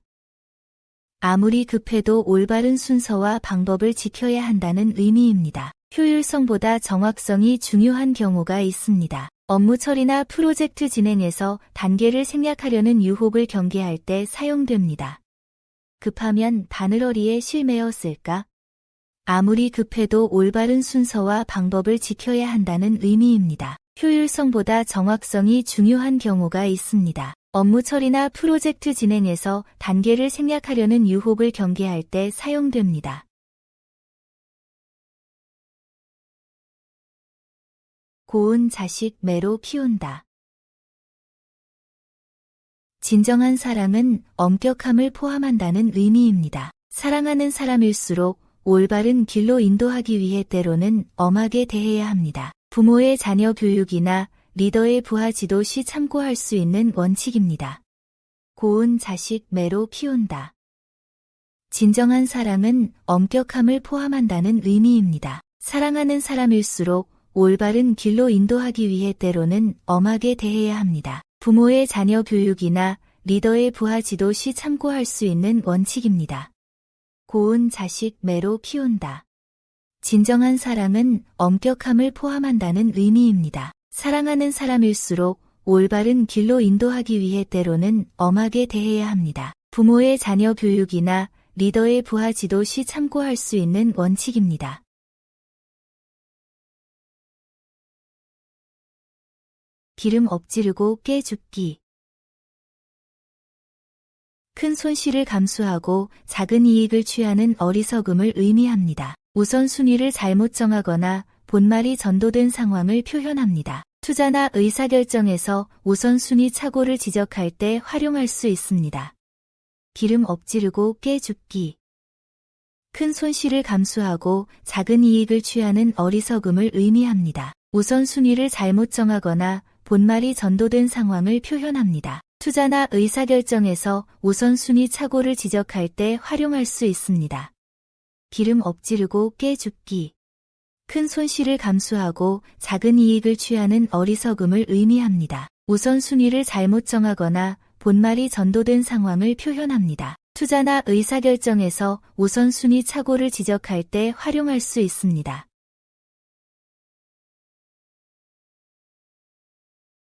아무리 급해도 올바른 순서와 방법을 지켜야 한다는 의미입니다. 효율성보다 정확성이 중요한 경우가 있습니다. 업무 처리나 프로젝트 진행에서 단계를 생략하려는 유혹을 경계할 때 사용됩니다. 급하면 바늘어리에 실매어 쓸까? 아무리 급해도 올바른 순서와 방법을 지켜야 한다는 의미입니다. 효율성보다 정확성이 중요한 경우가 있습니다. 업무 처리나 프로젝트 진행에서 단계를 생략하려는 유혹을 경계할 때 사용됩니다. 고운 자식 매로 키운다. 진정한 사랑은 엄격함을 포함한다는 의미입니다. 사랑하는 사람일수록 올바른 길로 인도하기 위해 때로는 엄하게 대해야 합니다. 부모의 자녀 교육이나 리더의 부하 지도 시 참고할 수 있는 원칙입니다. 고운 자식 매로 키운다. 진정한 사랑은 엄격함을 포함한다는 의미입니다. 사랑하는 사람일수록 올바른 길로 인도하기 위해 때로는 엄하게 대해야 합니다. 부모의 자녀 교육이나 리더의 부하 지도 시 참고할 수 있는 원칙입니다. 고운 자식 매로 키운다. 진정한 사랑은 엄격함을 포함한다는 의미입니다. 사랑하는 사람일수록 올바른 길로 인도하기 위해 때로는 엄하게 대해야 합니다. 부모의 자녀 교육이나 리더의 부하 지도 시 참고할 수 있는 원칙입니다. 기름 엎지르고 깨 죽기. 큰 손실을 감수하고 작은 이익을 취하는 어리석음을 의미합니다. 우선순위를 잘못 정하거나 본말이 전도된 상황을 표현합니다. 투자나 의사결정에서 우선순위 착오를 지적할 때 활용할 수 있습니다. 기름 엎지르고 깨 죽기. 큰 손실을 감수하고 작은 이익을 취하는 어리석음을 의미합니다. 우선순위를 잘못 정하거나 본말이 전도된 상황을 표현합니다. 투자나 의사결정에서 우선순위 착오를 지적할 때 활용할 수 있습니다. 기름 엎지르고 깨 죽기. 큰 손실을 감수하고 작은 이익을 취하는 어리석음을 의미합니다. 우선순위를 잘못 정하거나 본말이 전도된 상황을 표현합니다. 투자나 의사결정에서 우선순위 착오를 지적할 때 활용할 수 있습니다.